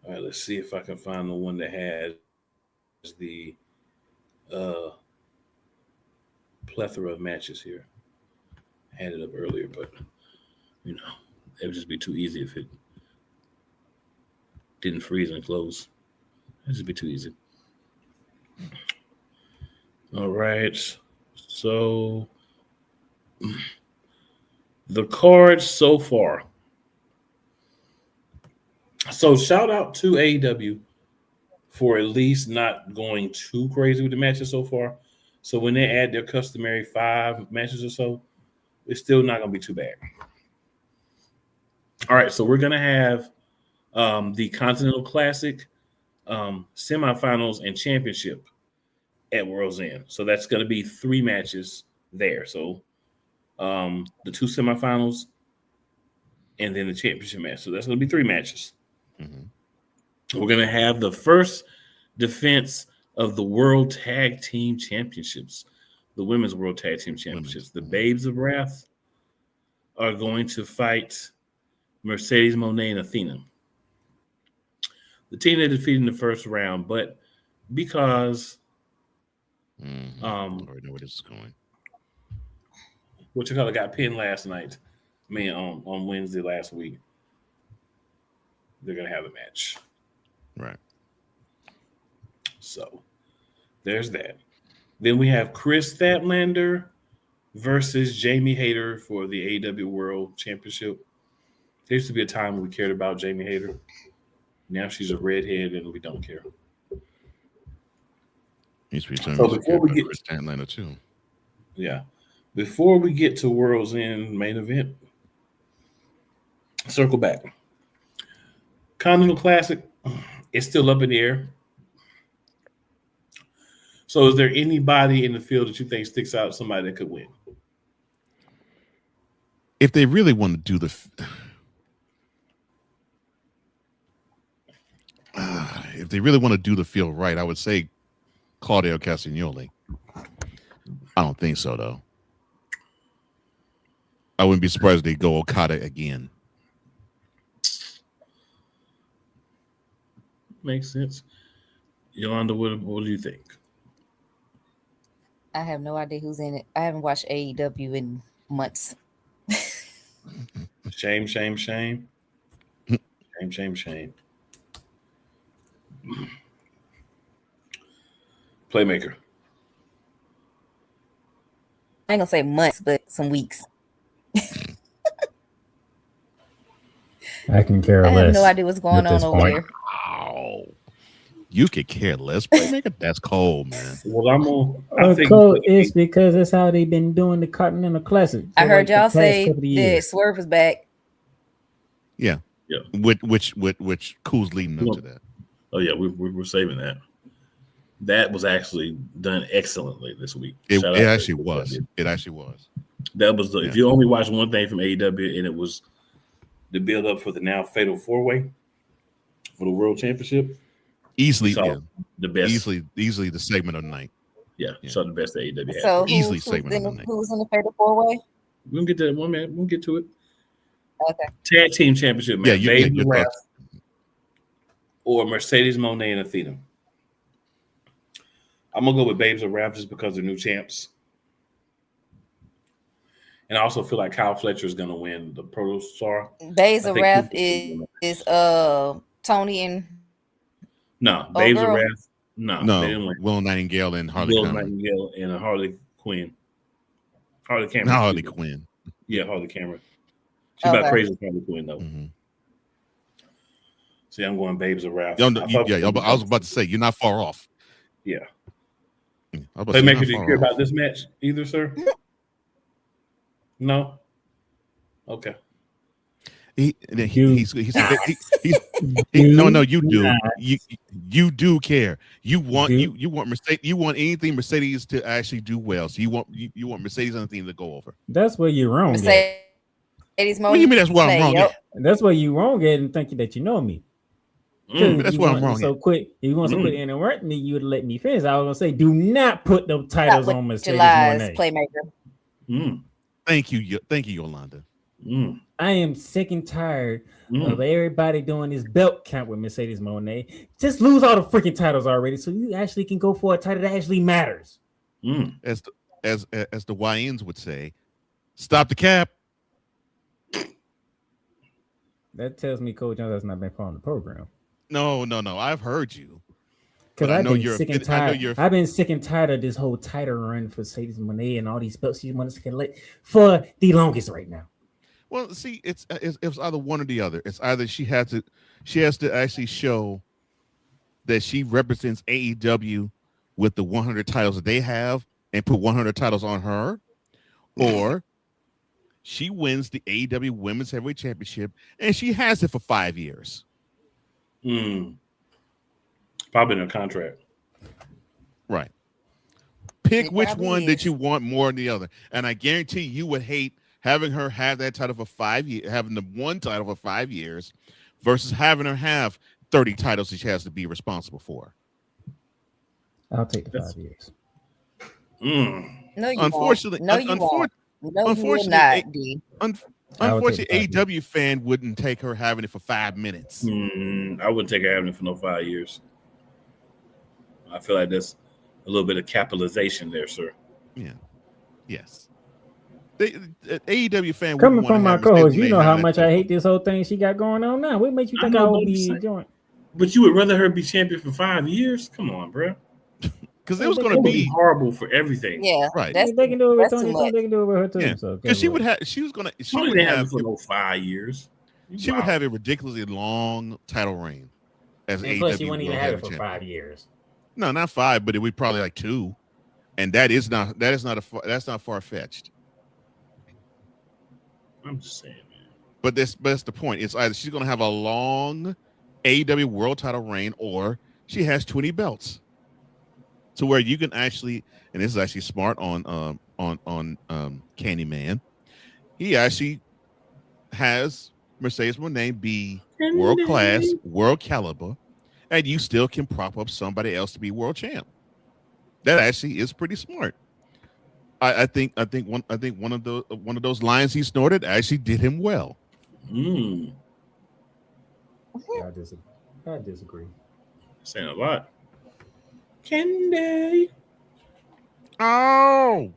All right, let's see if I can find the one that has the plethora of matches here. I had it up earlier, but, it would just be too easy if it didn't freeze and close. It would just be too easy. All right. So, the cards so far. So, shout out to AEW for at least not going too crazy with the matches so far. So, when they add their customary 5 matches or so, it's still not going to be too bad. All right. So, we're going to have the Continental Classic, semifinals, and championship at World's End. So, that's going to be 3 matches there. So, the 2 semifinals and then the championship match. So, that's going to be 3 matches. Mm-hmm. We're going to have the first defense of the World Tag Team Championships, the Women's World Tag Team Championships. The Babes of Wrath are going to fight Mercedes Moné and Athena. The team they defeated in the first round, but because
I already know where this is going.
What got pinned last night, on Wednesday last week, they're going to have a match.
Right.
So, there's that. Then we have Chris Statlander versus Jamie Hayter for the AEW World Championship. There used to be a time when we cared about Jamie Hayter. Now she's a redhead and we don't care.
Used to be a time before we get Chris Statlander too.
Yeah. Before we get to World's End main event, circle back. Continental Classic is still up in the air. So is there anybody in the field that you think sticks out, somebody that could win?
If they really want to do the field right, I would say Claudio Castagnoli. I don't think so, though. I wouldn't be surprised if they go Okada again.
Makes sense. Yolanda, what do you think?
I have no idea who's in it. I haven't watched AEW in months.
Shame. Shame. Playmaker.
I ain't gonna say months, but some weeks.
I can care less.
I have no idea what's going on over there.
Wow. You could care less, Playmaker? That's cold, man.
Well,
cold is because that's how they've been doing the Continental Classic.
I heard y'all say that Swerve is back.
Yeah. Which cool's leading up to that?
Oh yeah, we're saving that. That was actually done excellently this week.
It actually was.
That was if you only watch one thing from AEW, and it was the build up for the now fatal 4-way for the World Championship.
Easily
the best.
Easily the segment of the night.
Yeah. So the best that AEW had.
So
easily segment of the night.
Who's in the fatal 4-way?
We're gonna get to that one, man. We'll get to it.
Okay.
Tag Team Championship, man.
Yeah,
Baby Wrath or Mercedes Moné and Athena. I'm gonna go with Babes of Wrath just because they're new champs. And I also feel like Kyle Fletcher is gonna win the Proto Star.
Babes of Wrath is Tony and
Babes of Wrath.
No, Will Nightingale and Harley
Will Nightingale and Harley Quinn. Harley Cameron.
Not Harley Quinn.
Yeah, Harley Cameron. She's about crazy as Harley Quinn though.
Mm-hmm.
See, I'm going Babes of Wrath.
I was about to say you're not far off.
Yeah.
Playmaker,
do you care about this match either, sir? No. Okay.
No, you do. You do care. You want Mercedes. You want anything Mercedes to actually do well. So you want Mercedes on the team to go over.
That's where you're wrong.
What
do you mean that's where I'm wrong?
That's where you're wrong at and thinking that you know me.
That's where I'm wrong.
So quick, you want to quit interrupting me, you would let me finish. I was gonna say, do not put them titles on Mercedes Moné.
Playmaker.
Thank you, Yolanda.
I am sick and tired of everybody doing this belt count with Mercedes Moné. Just lose all the freaking titles already, so you actually can go for a title that actually matters.
As the YNs would say, stop the cap.
That tells me Cole Jones has not been following the program.
No. I've heard you.
Because I've been sick and tired. I've been sick and tired of this whole title run for Mercedes Moné and all these belts she wants to collect for the longest right now.
Well, see, it's either one or the other. It's either she has to actually show that she represents AEW with the 100 titles that they have and put 100 titles on her, or she wins the AEW Women's Heavyweight Championship and she has it for 5 years.
Probably in a contract.
Right. Pick which one that you want more than the other. And I guarantee you would hate having her have that title for 5 years, having the one title for 5 years versus having her have 30 titles that she has to be responsible for.
I'll take the 5 years.
No, you
unfortunately,
won't. No, you won't. No, unfortunately,
unfortunately, AEW fan wouldn't take her having it for 5 minutes.
I wouldn't take her having it for no 5 years. I feel like there's a little bit of capitalization there, sir.
Yeah. Yes. AEW fan
coming from my co-host, you know how much I hate this whole thing she got going on now. What makes you think I would be enjoying?
But you would rather her be champion for 5 years? Come on, bro.
Because it was going to be
horrible for everything.
Yeah,
right.
They can do it with Tony. They can do it with her too.
Yeah.
So
because she would have
it for no 5 years.
She would have a ridiculously long title reign as AEW.
Plus, she wouldn't even have it for 5 years.
No, not 5, but it would probably like 2, and that's not far fetched.
I'm just saying, man.
But that's the point. It's either she's going to have a long AEW World Title reign, or she has 20 belts, to where you can actually, and this is actually smart on Candyman. He actually has Mercedes Moné be world class, world caliber, and you still can prop up somebody else to be world champ. That actually is pretty smart. I think one of those lines he snorted actually did him well.
I disagree.
Saying a lot. Candy.
Oh.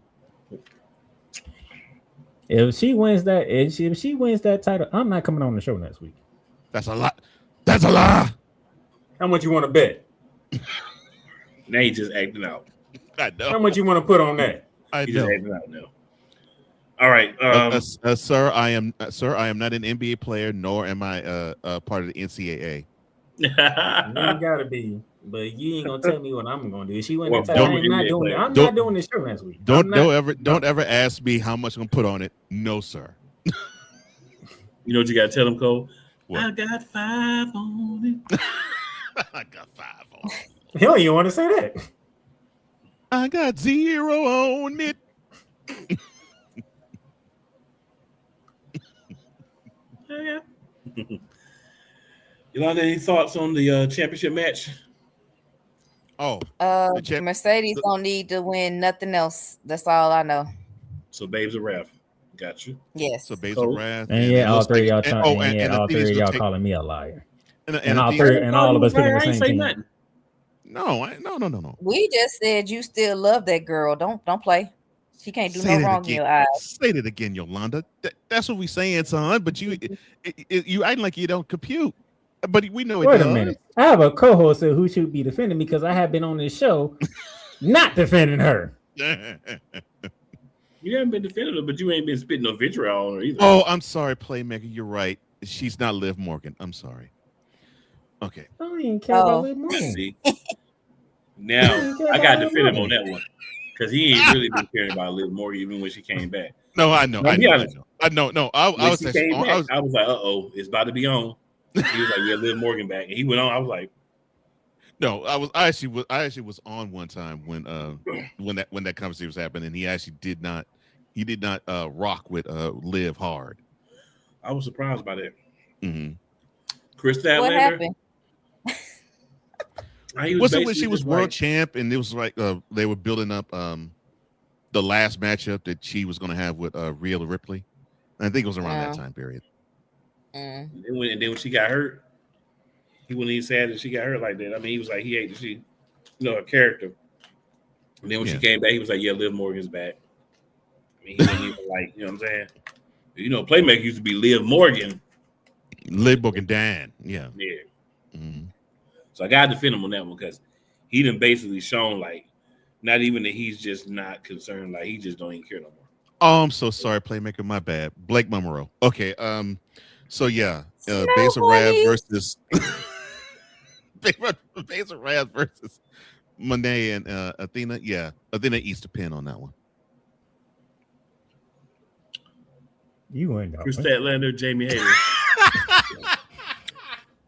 If she wins that title, I'm not coming on the show next week.
That's a lot. That's a lie.
How much you want to bet?
Now he just acting out.
I know.
How much you want to put on that?
He's just acting out now. All right,
sir. I am not an NBA player, nor am I part of the NCAA.
You gotta be, but you ain't gonna tell me what I'm gonna do. She went that title. I'm not doing this show next week.
Don't ever ask me how much I'm gonna put on it. No, sir.
You know what you gotta tell him, Cole?
What?
I got 5 on it.
I got 5 on it.
He don't even want to say that.
I got 0 on it.
Yeah. Yolanda, any thoughts on the championship match?
Oh,
Mercedes don't need to win nothing else. That's all I know.
So, Babes of Wrath, got you.
Yes.
So, Babes of Wrath,
and all three of y'all calling me a liar. And all of us picking the same team.
No.
We just said you still love that girl. Don't play. She can't do no wrong in your eyes.
Say that again, Yolanda. That's what we saying, son. But you acting like you don't compute. But we know it does.
Wait a minute. I have a co-host who should be defending me because I have been on this show not defending her.
You haven't been defending her, but you ain't been spitting no vitriol on her either.
Oh, I'm sorry, Playmaker. You're right. She's not Liv Morgan. I'm sorry. Okay.
I don't even care about Liv Morgan.
See? Now, I got to defend him on that one. Because he ain't really been caring about Liv Morgan even when she came back.
No, I know.
No,
I was
like, uh-oh, it's about to be on. He was like, yeah, Liv Morgan back. And he went on. I was like,
no, I actually was on one time when that conversation was happening, and he actually did not rock with Liv hard.
I was surprised by that.
Mm-hmm.
Chris Statlander.
What happened?
Was it when she was world champ, and it was like they were building up the last matchup that she was going to have with Rhea Ripley? I think it was around that time period.
And then when she got hurt, he wasn't even sad that she got hurt like that. I mean, he was like, he hated she, her character. And then when she came back, he was like, yeah, Liv Morgan's back. I mean, he wasn't even like, you know what I'm saying? Playmaker used to be Liv Morgan.
Liv Morgan Dan. Yeah.
Yeah.
Mm-hmm.
So I got to defend him on that one because he done basically shown like, not even that he's just not concerned, like he just don't even care no more.
Oh, I'm so sorry, Playmaker. My bad. Blake Mummerow. Okay. So yeah, Baszler Rab versus Baszler Rab versus Monet and Athena. Yeah, Athena eats the pin on that one.
You ain't
Chris Statlander, Jamie Hayter.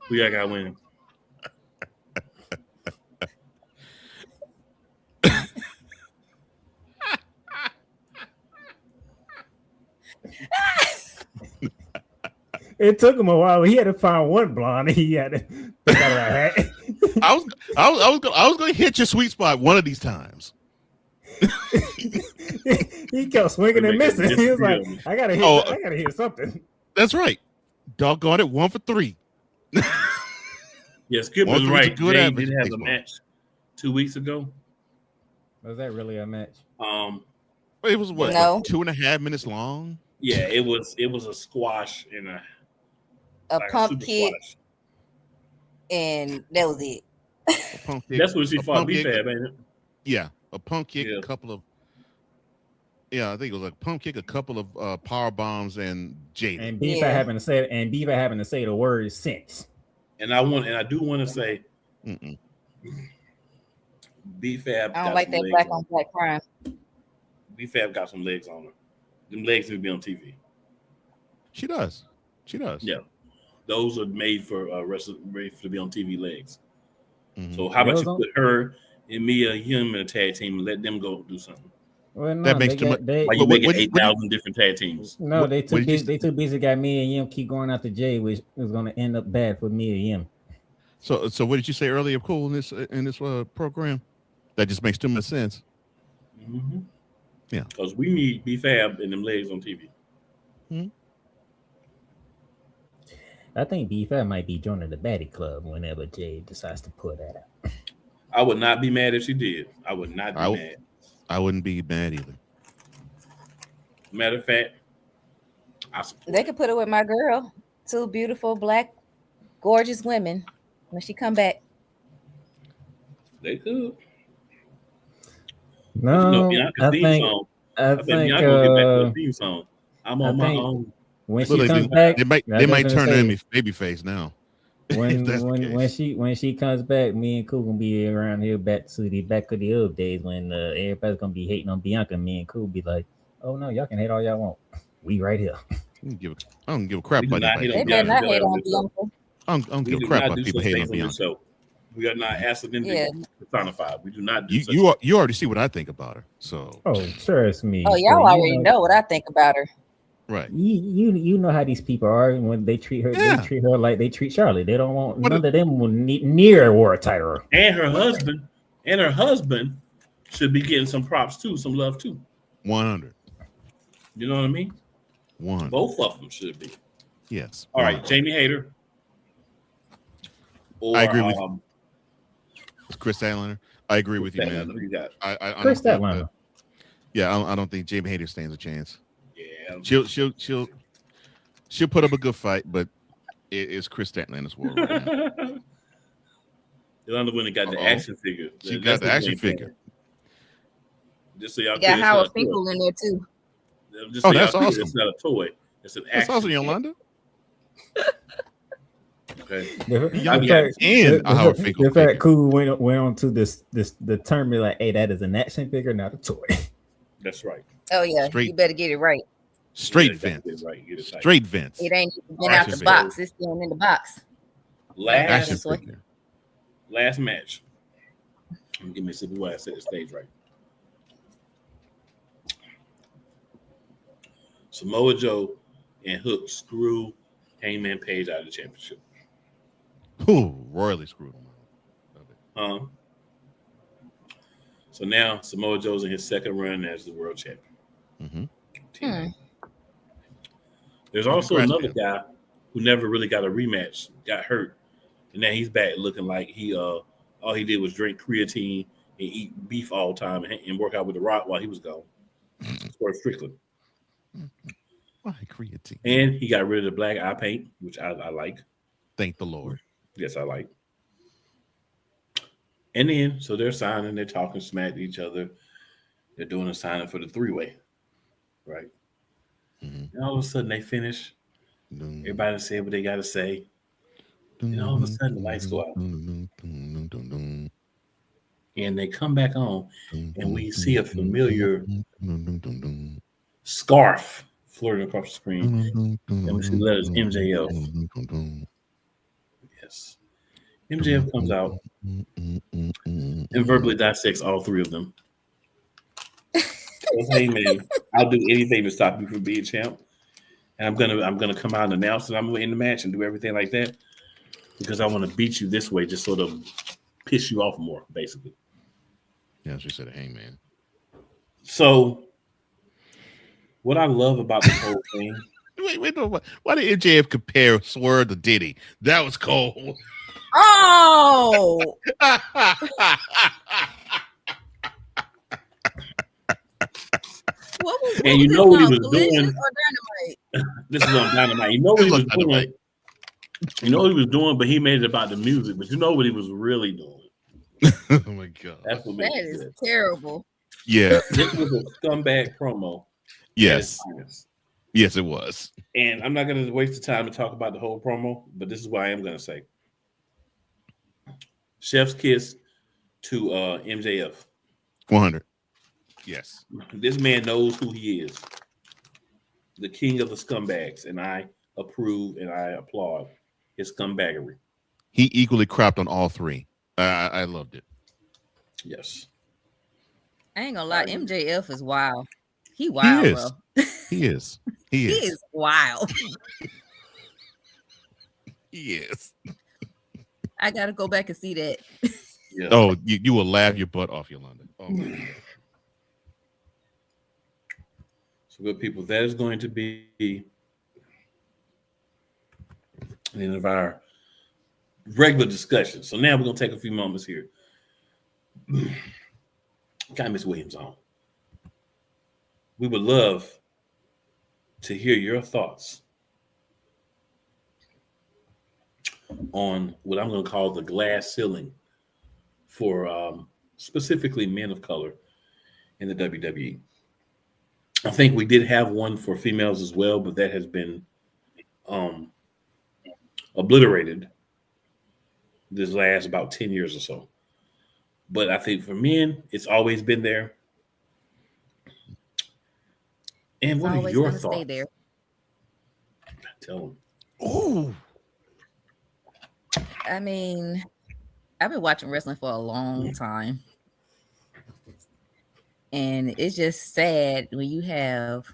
Who y'all got winning?
It took him a while. He had to find one blonde. He had to pick out a hat.
I was going to hit your sweet spot one of these times.
He kept swinging and missing. He was like, I gotta hit something.
That's right. Doggone it, 1 for 3.
Yeah, Skip was right. Jay did have a match 2 weeks ago.
Was that really a match?
It was what? No. 2.5 minutes long.
Yeah, it was a squash and a
pump kick, and that was it.
That's what she fought B-Fab, ain't it?
Yeah, a pump kick, a couple of. Yeah, I think it was a pump kick, a couple of power bombs, and Jada.
And B-Fab having to say the word sense.
And I do want to say, B-Fab.
I don't like that black on black crime.
B-Fab got some legs on her. Them legs need to be on TV.
She does.
Yeah, those are made for ready to be on TV legs. Mm-hmm. So how about you put her and Mia Yim in a tag team and let them go do something?
Well, no,
that makes too much.
Like you make it 8,000 different tag teams.
No, they too busy. Got Mia Yim keep going after Jay, which is going to end up bad for Mia Yim.
So what did you say earlier, Cool, in this program? That just makes too much sense.
Mm-hmm.
Yeah,
because we need B-Fab and them legs on TV.
I think B-Fab might be joining the Baddie Club whenever Jay decides to put that out.
I would not be mad if she did. I would not be mad.
I wouldn't be mad either.
Matter of fact, I support
they could put her with my girl. 2 beautiful, black, gorgeous women when she come back.
They could.
No, I think
I'm gonna get back to the theme song. I'm on my own.
When she comes back,
they might turn her into babyface now.
When she comes back, me and Cool gonna be around here back to the old days when everybody's gonna be hating on Bianca. Me and Cool be like, oh no, y'all can hate all y'all want. We right here.
I don't give a crap about anybody.
They better not hate on Bianca.
I don't give a crap about people hating on Bianca.
We are not accidentally personified. We do not do
you already see what I think about her. So
trust me.
Oh, y'all already know what I think about her.
Right.
You know how these people are when they treat her. They treat her like they treat Charlotte. They don't want none of them near a war title.
And her husband should be getting some props too, some love too.
100.
You know what I mean?
100.
Both of them should be.
Yes.
All right, Jamie Hayter. Or,
I agree with you. Chris Statlander. I agree with you, man.
You got
I
Chris
don't think
Statlander.
I don't think Jamie Hayter stands a chance.
Yeah,
she'll put up a good fight, but it's Chris Statlander's world right now.
Yolanda went and got the action figure.
She got the action figure.
Just so y'all
got Howard Finkel in there too.
Just so
that's awesome.
It's not a toy. It's an
That's
action.
awesome, Yolanda.
Okay.
The fact Cool went on to the term like, hey, that is an action figure, not a toy.
That's right.
Oh yeah, you better get it right.
Straight Vince. Straight Vince.
It ain't been out the box. It's still in the box.
Last match. Give me a sip of water. I set the stage right. Samoa Joe and Hook screw Hangman Page out of the championship.
Ooh, royally screwed him.
So now Samoa Joe's in his second run as the world champion. There's also another guy who never really got a rematch, got hurt, and now he's back looking like he all he did was drink creatine and eat beef all the time and work out with The Rock while he was gone. Swerve Strickland.
Why creatine?
And he got rid of the black eye paint, which I like.
Thank the Lord.
Yes, I like. And then, so they're signing, they're talking smack to each other. They're doing a signing for the three-way, right? And all of a sudden, they finish. Everybody say what they got to say. And all of a sudden, the lights go out. And they come back on, and we see a familiar scarf floating across the screen. And we see the letters MJF. Yes. MJF comes out and verbally dissects all three of them. Hey man, I'll do anything to stop you from being champ. And I'm gonna come out and announce that I'm gonna end the match and do everything like that because I want to beat you this way, just sort of piss you off more, basically.
Yeah, she said, "Hangman."
So, what I love about this whole thing.
Wait, no, why did MJF compare Swerve to Diddy? That was cold.
Oh.
And you know what he was doing? This is on Dynamite. You know what he was doing? You know what he was doing, but he made it about the music. But you know what he was really doing?
Oh my god,
that's what
that is terrible.
Yeah,
this was a scumbag promo.
Yes, yes, it was.
And I'm not going to waste the time to talk about the whole promo, but this is what I am going to say. Chef's kiss to MJF.
100. Yes.
This man knows who he is. The king of the scumbags. And I approve and I applaud his scumbaggery.
He equally crapped on all three. I loved it.
Yes.
I ain't gonna lie, MJF is wild. He wild,
he is.
bro.
He is.
He is wild.
He is.
I gotta go back and see that.
Yeah. Oh, you will laugh your butt off, Yolanda. Oh my God.
So good people, that is going to be the end of our regular discussion. So now we're gonna take a few moments here. Got Miss Williams on. We would love to hear your thoughts on what I'm going to call the glass ceiling for specifically men of color in the WWE. I think we did have one for females as well, but that has been obliterated this last about 10 years or so. But I think for men, it's always been there. And what are your thoughts? Stay there. Tell them.
Oh,
I mean, I've been watching wrestling for a long time. And it's just sad when you have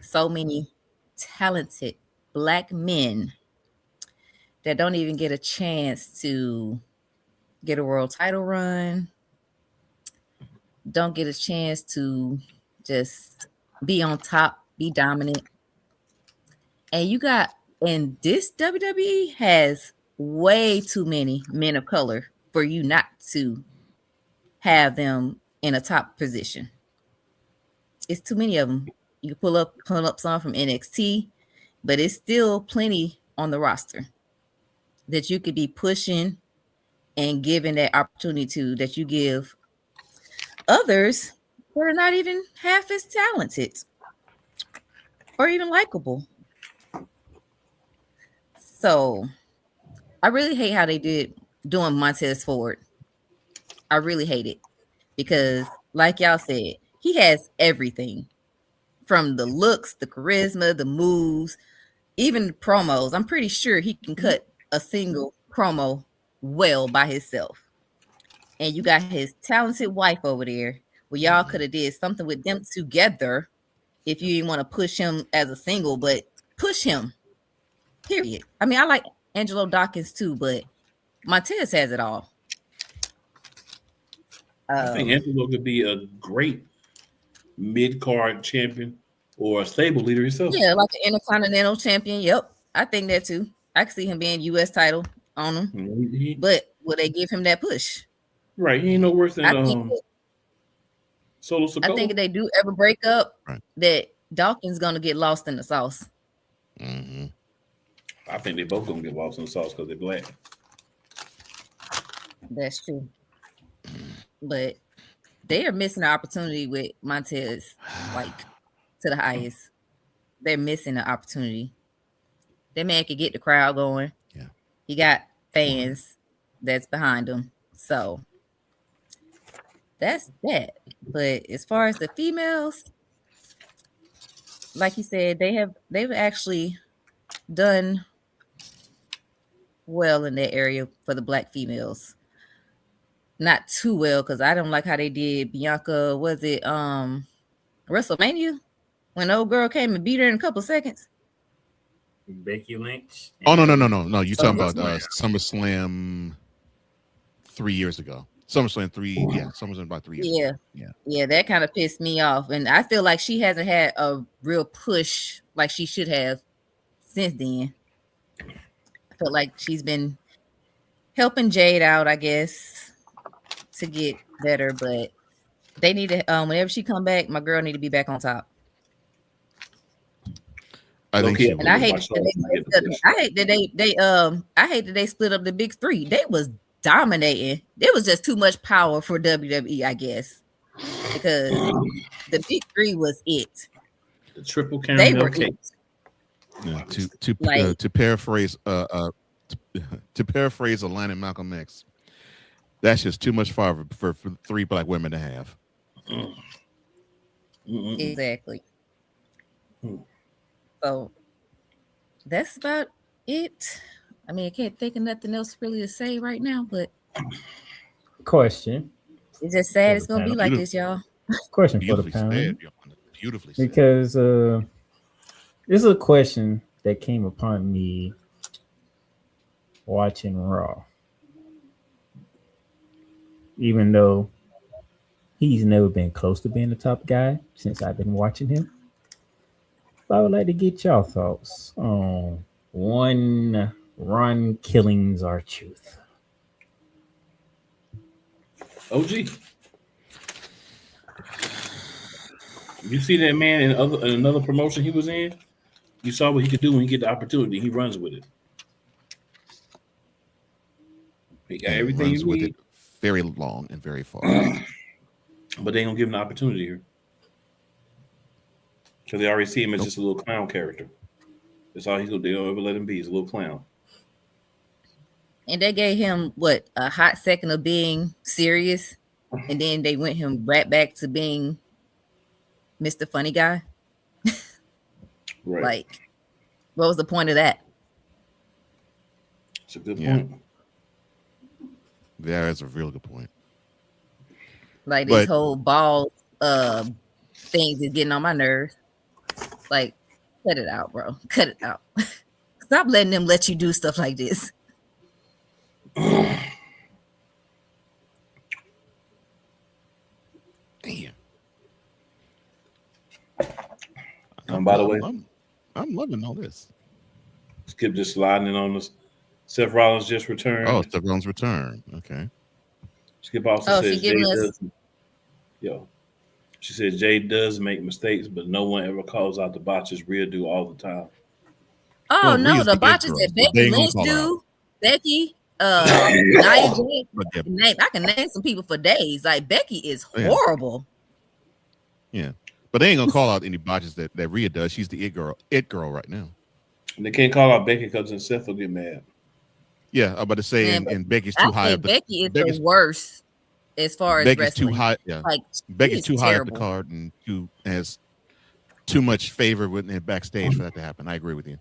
so many talented Black men that don't even get a chance to get a world title run, don't get a chance to just be on top, be dominant. And this WWE has way too many men of color for you not to have them in a top position. It's too many of them. You can pull up some from NXT, but it's still plenty on the roster that you could be pushing and giving that opportunity to, that you give others who are not even half as talented or even likable. So I really hate how they doing Montez Ford. I really hate it because, like y'all said, he has everything from the looks, the charisma, the moves, even the promos. I'm pretty sure he can cut a single promo well by himself. And you got his talented wife over there. Well, y'all could have did something with them together if you didn't want to push him as a single, but push him. Period. I mean, I like Angelo Dawkins too, but Montez has it all.
I think Angelo could be a great mid-card champion or a stable leader himself.
Yeah, like an Intercontinental champion. Yep, I think that too. I can see him being U.S. title on him. But will they give him that push?
Right, he ain't no worse than Solo Sikoa.
I think if they do ever break up, that Dawkins gonna get lost in the sauce.
Mm-hmm.
I think they both gonna get lost in the sauce because they're black.
That's true. But they are missing the opportunity with Montez, like, to the highest. They're missing the opportunity. That man could get the crowd going.
Yeah.
He got fans that's behind him. So that's that. But as far as the females, like you said, they've actually done well in that area for the black females. Not too well, because I don't like how they did Bianca. Was it WrestleMania when the old girl came and beat her in a couple seconds?
Becky Lynch.
Oh no! You talking about SummerSlam 3 years ago? SummerSlam 3, yeah. SummerSlam about 3 years ago.
Yeah. That kind of pissed me off, and I feel like she hasn't had a real push like she should have since then. I feel like she's been helping Jade out, I guess, to get better, but they need to whenever she come back, my girl need to be back on top.
I think
and I hate that they split up the big three. They was dominating. There was just too much power for WWE, I guess, because the big three was it.
The triple count.
They were it.
Yeah, to paraphrase to paraphrase a line in Malcolm X, that's just too much for three black women to have.
Exactly. So that's about it. I mean, I can't think of nothing else really to say right now, but
question.
It's just sad it's gonna be like this, y'all.
Question for the panel.
Beautifully said.
Because this is a question that came upon me watching Raw. Even though he's never been close to being the top guy since I've been watching him. I would like to get y'all thoughts on one Ron Killings R-Truth.
OG. You see that man in another promotion he was in? You saw what he could do when he get the opportunity. He runs with it. He got everything
runs with it very long and very far.
But they don't give him the opportunity here. Because they already see him as just a little clown character. That's all he's going to do. They don't ever let him be. He's a little clown.
And they gave him, a hot second of being serious. And then they went him right back to being Mr. Funny Guy.
Right.
Like, what was the point of that?
It's a good point.
Yeah, that's a real good point.
Like, this whole ball things is getting on my nerves. Like, cut it out, bro. Cut it out. Stop letting them let you do stuff like this.
Damn.
And by the way,
I'm loving all this.
Skip just sliding in on us. Seth Rollins just returned.
Oh, Seth Rollins returned. Okay.
Skip also says Jay does. Yo, she says Jay does make mistakes, but no one ever calls out the botches Rhea do all the time.
Oh well, no, the botches that Becky Lynch do, Becky, Nia Jax, I can name some people for days. Like Becky is horrible.
Yeah, but they ain't gonna call out any botches that Rhea does. She's the it girl right now.
And they can't call out Becky because then Seth will get mad.
Yeah, I'm about to say, and Becky's too high up.
Becky is the worst as far as
Becky's
wrestling.
Too high. Yeah, like Becky's too high up the card and has too much favor with it backstage for that to happen. I agree with you.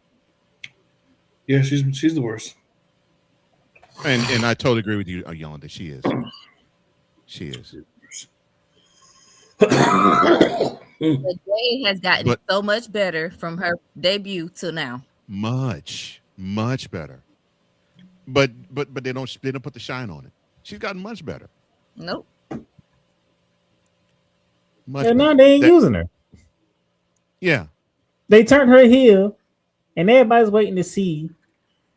Yeah, she's the worst.
And I totally agree with you, Yolanda. She is. She is.
The day has gotten so much better from her debut till now.
Much better. But they don't put the shine on it. She's gotten much better.
Nope.
Now they ain't using her.
Yeah.
They turned her heel, and everybody's waiting to see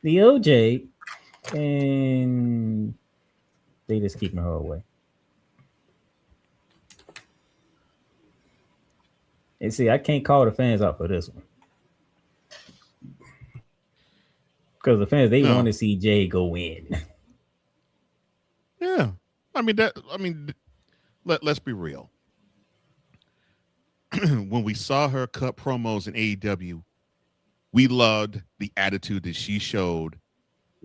the OJ, and they just keeping her away. And see, I can't call the fans out for this one. Because the fans, they want to see Jay go in.
Yeah. Let's be real. When we saw her cut promos in AEW, we loved the attitude that she showed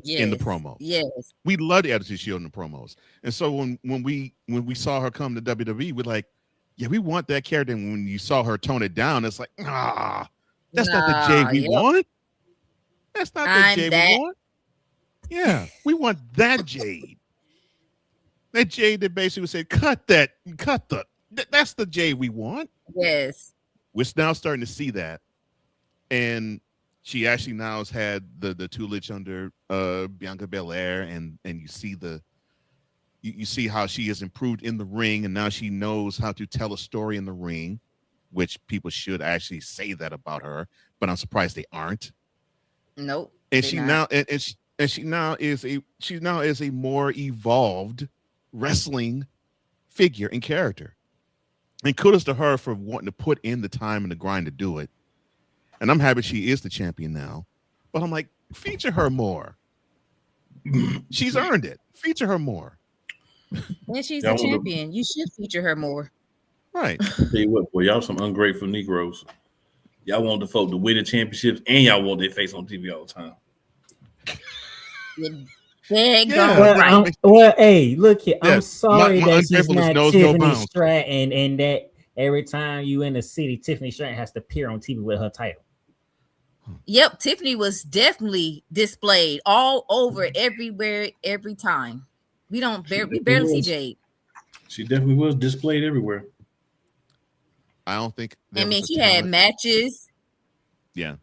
in the promos.
Yes.
We loved the attitude she showed in the promos. And so when we saw her come to WWE, we're like, yeah, we want that character. And when you saw her tone it down, it's like, that's not the Jay we want. That's not the Jade we want. Yeah, we want that Jade. That Jade that basically said, that's the Jade we want.
Yes.
We're now starting to see that. And she actually now has had the tutelage under Bianca Belair, and you see you see how she has improved in the ring, and now she knows how to tell a story in the ring, which people should actually say that about her, but I'm surprised they aren't.
Nope.
And she now is a more evolved wrestling figure and character. And kudos to her for wanting to put in the time and the grind to do it. And I'm happy she is the champion now. But I'm like, feature her more. She's earned it. Feature her more.
And she's the champion. You should feature her more.
Right.
I'll tell you what, boy, y'all some ungrateful Negroes. Y'all want the folk to win the championships, and y'all want their face on TV all the time.
Well, hey, look here. I'm sorry that she's not Tiffany Stratton, and that every time you in the city, Tiffany Stratton has to appear on TV with her title.
Yep, Tiffany was definitely displayed all over, everywhere, every time. We barely see Jade.
She definitely was displayed everywhere.
I don't think.
She had matches.
Yeah.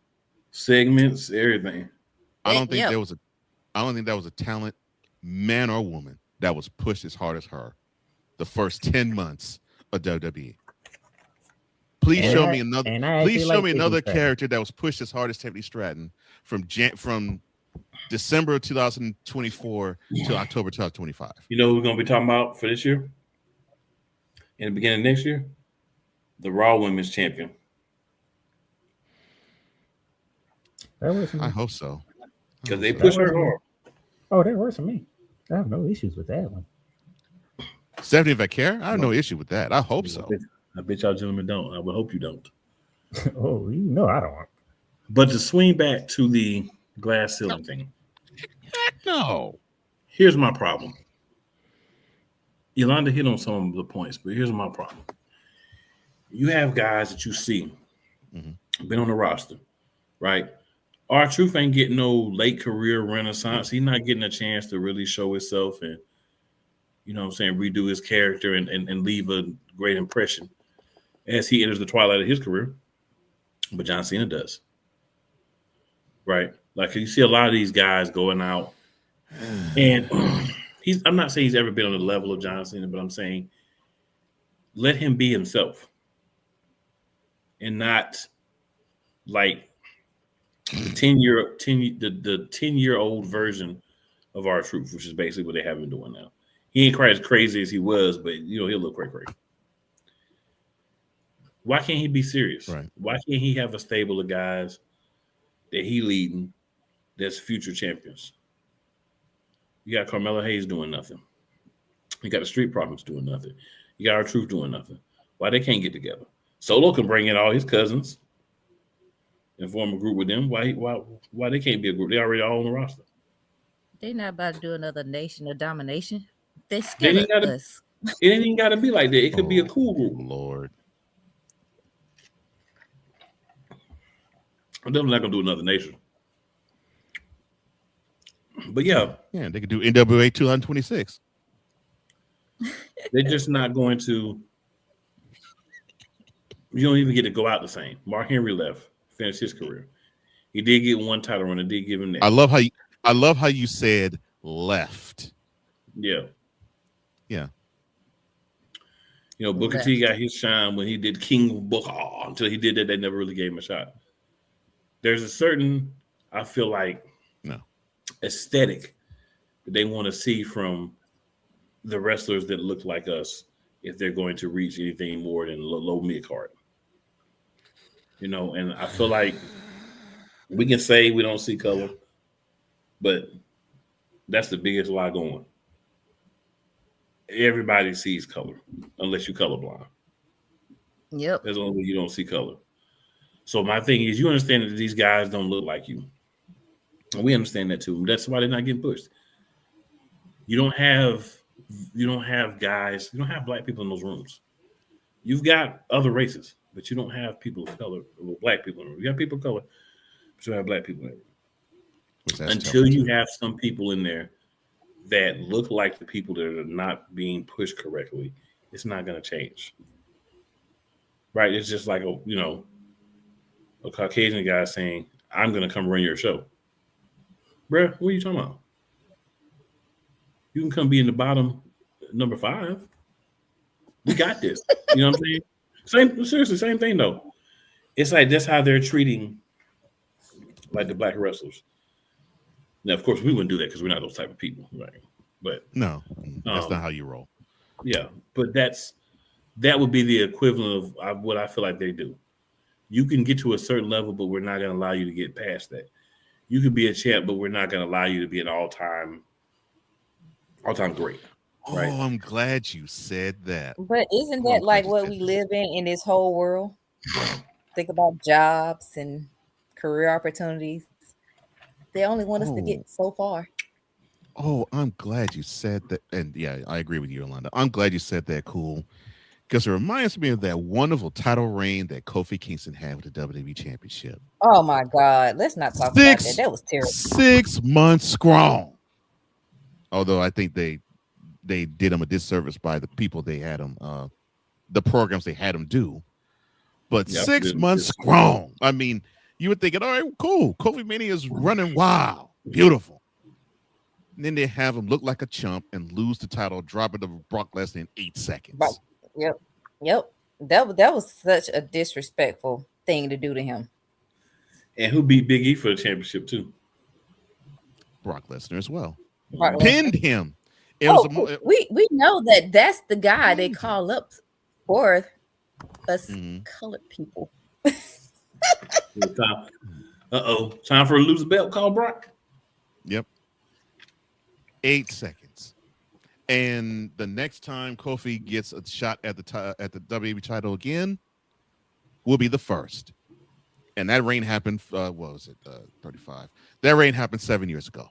Segments, everything.
I don't think there was a talent, man or woman, that was pushed as hard as her the first 10 months of WWE. Please show me another character that was pushed as hard as Tiffany Stratton from December of 2024 to October 2025.
You know who we're gonna be talking about for this year? In the beginning of next year? The Raw Women's Champion.
I hope so.
Because they push her hard.
Oh, that works for me. I have no issues with that one.
Stephanie Vaquer? I have no issue with that. I hope so.
I bet y'all gentlemen don't. I would hope you don't.
Oh, you know I don't.
But to swing back to the glass ceiling thing.
Heck no.
Here's my problem. Yolanda hit on some of the points, but here's my problem. You have guys that you see been on the roster, right? R-Truth ain't getting no late career renaissance. He's not getting a chance to really show himself and, you know what I'm saying, redo his character and leave a great impression as he enters the twilight of his career. But John Cena does. Right? Like, you see a lot of these guys going out, and I'm not saying he's ever been on the level of John Cena, but I'm saying let him be himself and not like the 10-year-old version of R-Truth, which is basically what they have been doing now. He ain't quite as crazy as he was, but he'll look crazy. Why can't he be serious?
Right.
Why can't he have a stable of guys that he leading that's future champions? You got Carmelo Hayes doing nothing. You got the Street Profits doing nothing. You got R-Truth doing nothing. Why they can't get together? Solo can bring in all his cousins and form a group with them. Why they can't be a group? They already all on the roster.
They're not about to do another Nation of Domination. They're scared of us.
It ain't even got to be like that. It could be a cool group.
Lord.
I'm definitely not going to do another Nation. But yeah.
Yeah, they could do NWA 226.
They're just not going to. You don't even get to go out the same. Mark Henry left, finished his career. He did get one title run. It did give him that.
I love how you said left.
Yeah.
Yeah.
Booker T got his shine when he did King Booker. Until he did that, they never really gave him a shot. There's a certain, I feel like, aesthetic that they want to see from the wrestlers that look like us if they're going to reach anything more than low mid card. And I feel like we can say we don't see color, but that's the biggest lie going. Everybody sees color unless you're colorblind.
Yep.
As long as you don't see color. So my thing is, you understand that these guys don't look like you. And we understand that too. That's why they're not getting pushed. You don't have guys, you don't have black people in those rooms. You've got other races, but you don't have people of color, or black people in the room. You got people of color, but you don't have black people in there. Until you have some people in there that look like the people that are not being pushed correctly, it's not going to change. Right? It's just like a Caucasian guy saying, I'm going to come run your show. Bruh, what are you talking about? You can come be in the bottom number 5. We got this. You know what I'm saying? Seriously, same thing though. It's like that's how they're treating like the black wrestlers. Now, of course, we wouldn't do that because we're not those type of people, right? But
no, that's not how you roll.
Yeah, but that would be the equivalent of what I feel like they do. You can get to a certain level, but we're not going to allow you to get past that. You could be a champ, but we're not going to allow you to be an all-time great. Right?
Oh, I'm glad you said that.
But isn't that like what we live in this whole world? Think about jobs and career opportunities. They only want us to get so far.
Oh, I'm glad you said that. And yeah, I agree with you, Yolanda. I'm glad you said that, cool. Because it reminds me of that wonderful title reign that Kofi Kingston had with the WWE Championship.
Oh my God. Let's not talk about that. That was terrible.
6 months strong. Although I think they did him a disservice by the people they had him, the programs they had him do. But 6 months strong. I mean, you were thinking, all right, cool. Kofi Mania is running wild. Beautiful. And then they have him look like a chump and lose the title, drop it to Brock Lesnar in 8 seconds.
Right. Yep. That was such a disrespectful thing to do to him.
And who beat Big E for the championship too?
Brock Lesnar as well.
Pinned
him.
We know that's the guy they call up for us colored people.
Time for a loose belt. Call Brock.
Yep. 8 seconds. And the next time Kofi gets a shot at the WWE title again, will be the first. And that reign happened. What was it? 35. That reign happened 7 years ago.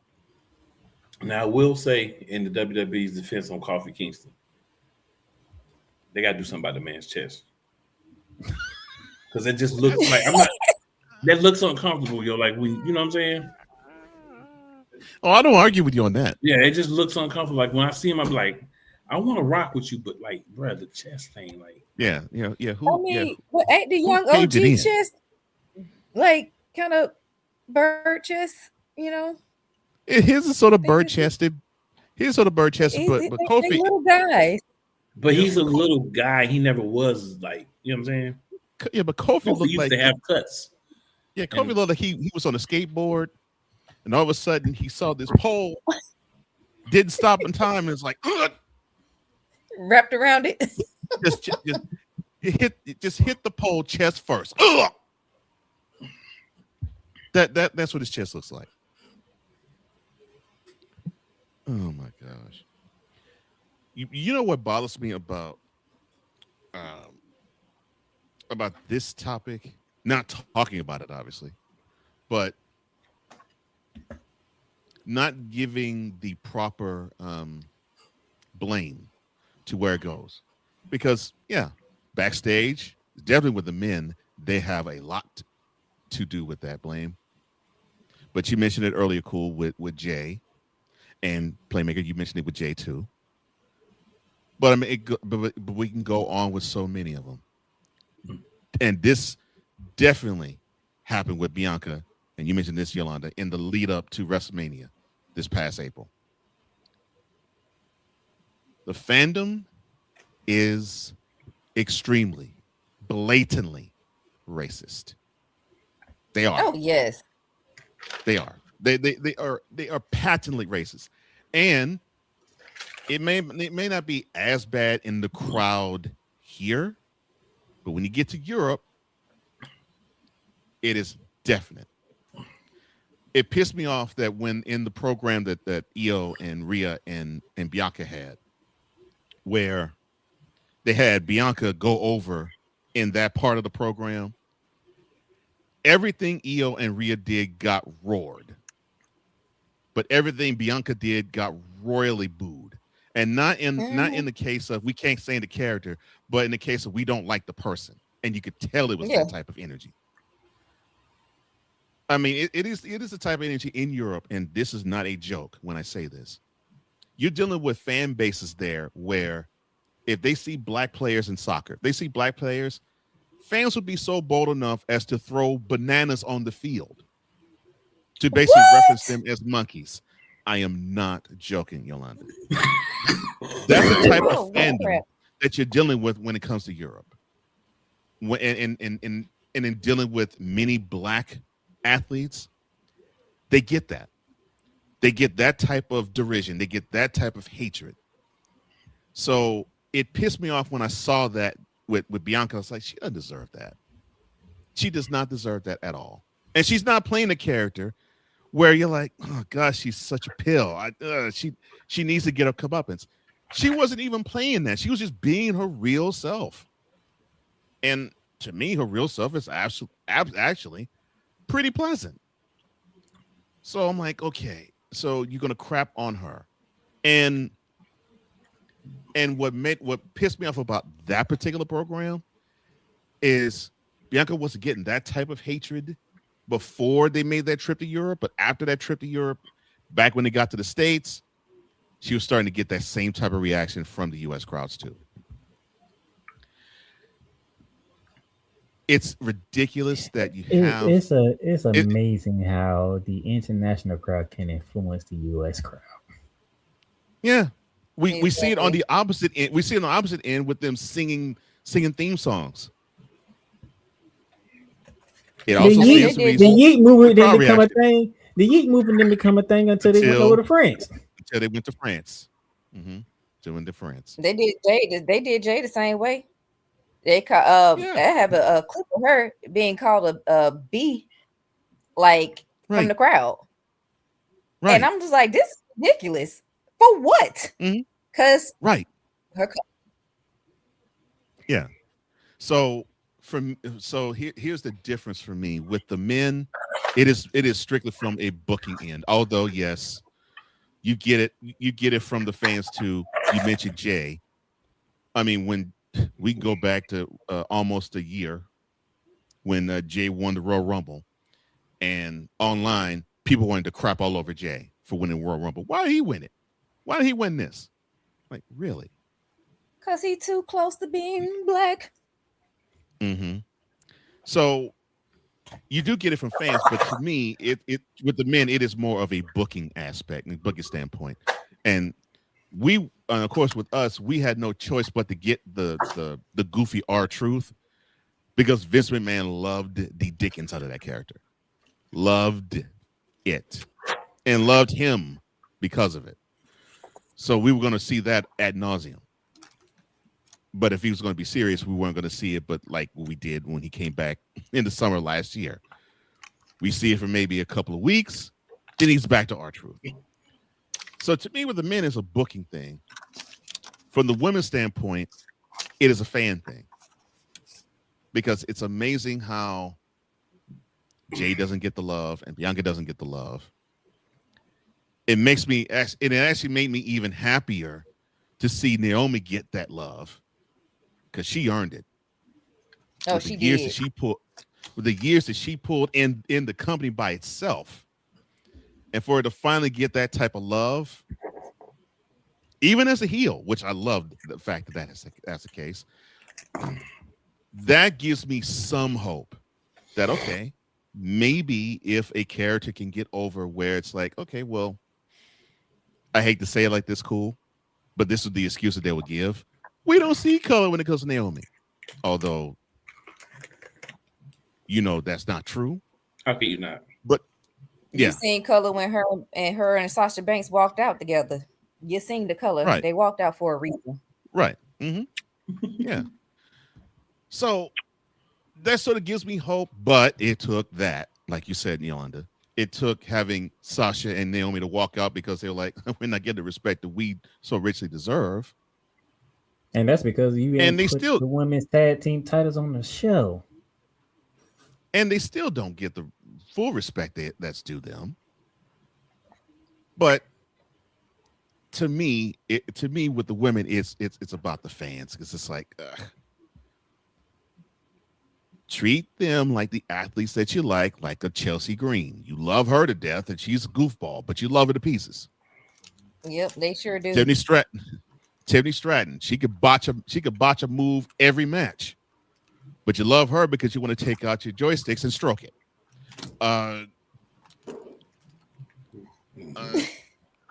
Now, I will say in the WWE's defense on Kofi Kingston, they got to do something about the man's chest. Because it just looks like that looks uncomfortable, yo. Like when you know what I'm saying?
Oh, I don't argue with you on that.
Yeah, it just looks uncomfortable. Like when I see him, I'm like, I want to rock with you, but like, bro, the chest thing, like,
yeah.
Ain't the young OG chest like kind of bird chest? You know,
his is sort of bird chested. His sort of bird chested, but Kofi,
little guys.
But he's a little guy. He never was like, you know what I'm saying?
Yeah, but Kofi looked
used
like
to have cuts.
Yeah, Kofi looked like he was on a skateboard, and all of a sudden he saw this pole, didn't stop in time, and it's like, ugh,
wrapped around it.
just hit the pole chest first. Ugh! That's what his chest looks like. Oh my gosh. You know what bothers me about this topic? Not talking about it, obviously, but not giving the proper blame to where it goes. Because backstage, definitely with the men, they have a lot to do with that blame. But you mentioned it earlier, Cool, with Jay and Playmaker. You mentioned it with Jay too. But I mean, but we can go on with so many of them. And this definitely happened with Bianca, and you mentioned this, Yolanda, in the lead up to WrestleMania this past April. The fandom is extremely, blatantly racist. They are.
Oh yes,
they are. They are patently racist, and it may not be as bad in the crowd here, but when you get to Europe, it is definite. It pissed me off that when in the program that Io and Rhea and Bianca had, where they had Bianca go over in that part of the program, everything Io and Rhea did got roared, but everything Bianca did got royally booed. And not in the case of we can't stand the character, but in the case of we don't like the person, and you could tell it was that type of energy. I mean, it is the type of energy in Europe, and this is not a joke when I say this. You're dealing with fan bases there where if they see black players in soccer, they see black players, fans would be so bold enough as to throw bananas on the field to basically reference them as monkeys. I am not joking, Yolanda. That's the type of fandom that you're dealing with when it comes to Europe. And in dealing with many black athletes, they get that. They get that type of derision. They get that type of hatred. So it pissed me off when I saw that with Bianca. I was like, she doesn't deserve that. She does not deserve that at all. And she's not playing a character where you're like, oh gosh, she's such a pill. She needs to get her comeuppance. She wasn't even playing that. She was just being her real self. And to me, her real self is actually pretty pleasant. So I'm like, okay, so you're gonna crap on her. And what pissed me off about that particular program is Bianca wasn't getting that type of hatred before they made that trip to Europe, but after that trip to Europe, back when they got to the States, she was starting to get that same type of reaction from the US crowds too. It's ridiculous that you have.
It's amazing how the international crowd can influence the US crowd.
Yeah. We see it on the opposite end. We see it on the opposite end with them singing theme songs. It also seems to be
the Yeet movement didn't become a thing. The Yeet movement didn't become a thing until they went over to France.
Until they went to France. To went to France.
They did Jay the same way. They have a clip of her being called a B, like from the crowd. Right. And I'm just like, this is ridiculous. For what? Because her.
Yeah. So here's the difference for me with the men. It is strictly from a booking end. Although yes, you get it from the fans too. You mentioned Jay. I mean, when we can go back to almost a year when Jay won the Royal Rumble, and online people wanted to crap all over Jay for winning Royal Rumble. Why did he win it? Why did he win this? Like, really?
Because he's too close to being black.
So you do get it from fans, but to me, it with the men, it is more of a booking aspect and booking standpoint. And we, of course, with us, we had no choice but to get the goofy R-Truth, because Vince McMahon loved the dickens out of that character, loved it, and loved him because of it. So we were going to see that ad nauseum. But if he was going to be serious, we weren't going to see it. But like we did when he came back in the summer last year, we see it for maybe a couple of weeks. Then he's back to R-Truth. So to me, with the men, it's a booking thing. From the women's standpoint, it is a fan thing. Because it's amazing how Jay doesn't get the love and Bianca doesn't get the love. It actually made me even happier to see Naomi get that love because she earned it.
Oh,
with
she
the years
did.
That she pulled, with the years that she pulled in the company by itself, and for her to finally get that type of love, even as a heel, which I love the fact that that's the case. That gives me some hope that, okay, maybe if a character can get over where it's like, okay, well, I hate to say it like this, cool, but this is the excuse that they would give. We don't see color when it comes to Naomi. Although, that's not true.
How can you not?
But, yeah.
You seen color when her and Sasha Banks walked out together. You seen the color.
Right.
They walked out for a reason.
Right. Mm-hmm. Yeah. So that sort of gives me hope, but it took that, like you said, Yolanda. It took having Sasha and Naomi to walk out because they were like, we're not getting the respect that we so richly deserve.
And that's because you
and they
put
still
the women's tag team titles on the show.
And they still don't get the full respect that's due them. But to me, with the women, it's about the fans because it's like, treat them like the athletes that you like a Chelsea Green. You love her to death, and she's a goofball, but you love her to pieces.
Yep, they sure do.
Tiffany Stratton. She could botch a move every match, but you love her because you want to take out your joysticks and stroke it.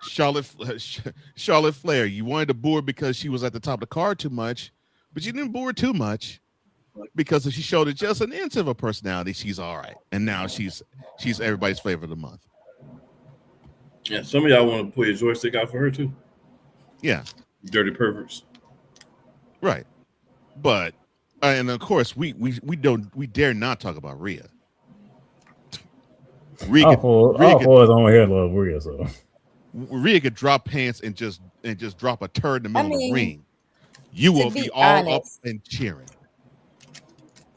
Charlotte Flair. You wanted to boo her because she was at the top of the card too much, but you didn't boo her too much. Because if she showed it just an inch of her personality, she's all right. And now she's everybody's flavor of the month.
Yeah, some of y'all want to pull your joystick out for her too.
Yeah.
Dirty perverts.
Right. But and of course we dare not talk about Rhea.
Rhea on here love Rhea, so
Rhea could drop pants and just drop a turd in the middle of the ring. You will be all up and cheering.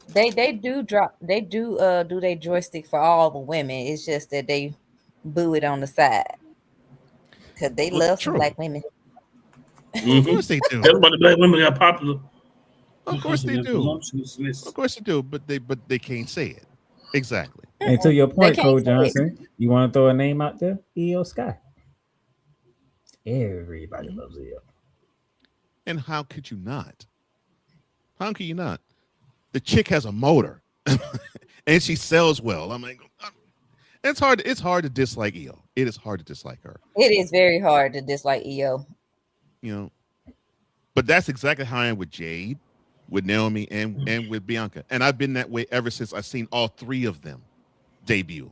They do do their joystick for all the women. It's just that they boo it on the side because they love some black women.
Mm-hmm. Of course they do.
Everybody black women got popular.
Of course they do. Of course they do, but they can't say it. Exactly.
And to your point, Cole Johnson, you want to throw a name out there? Io Sky. Everybody loves Io.
And how could you not? How could you not? The chick has a motor, and she sells well. I'm like, it's hard to dislike Io. It is hard to dislike her.
It is very hard to dislike Io.
But that's exactly how I am with Jade, with Naomi, and with Bianca. And I've been that way ever since I've seen all three of them debut.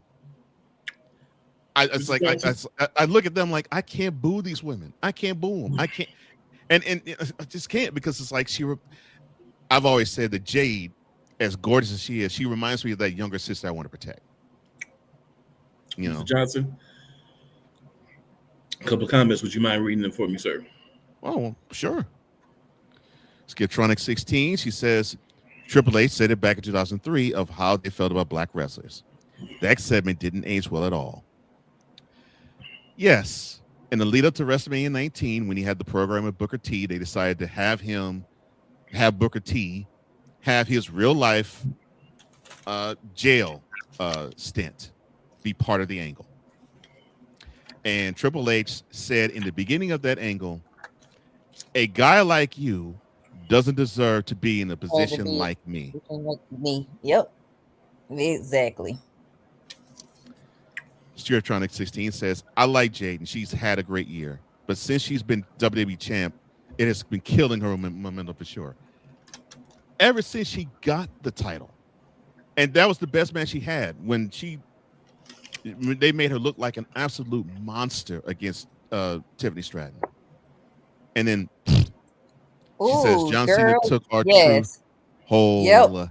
I look at them like, I can't boo these women. I can't boo them. I can't, and I just can't because it's like I've always said that Jade, as gorgeous as she is, she reminds me of that younger sister I want to protect.
Mr. Johnson, a couple of comments. Would you mind reading them for me, sir?
Oh, sure. Skiptronic 16, she says, Triple H said it back in 2003 of how they felt about black wrestlers. That segment didn't age well at all. Yes, in the lead up to WrestleMania 19, when he had the program with Booker T, they decided to have Booker T have his real life jail stint be part of the angle. And Triple H said in the beginning of that angle, a guy like you doesn't deserve to be in a position like me.
Yep. Exactly.
Stereotronic 16 says, I like Jade and she's had a great year. But since she's been WWE champ, it has been killing her momentum for sure. Ever since she got the title. And that was the best match she had when they made her look like an absolute monster against Tiffany Stratton. And then She says John Cena took our truth whole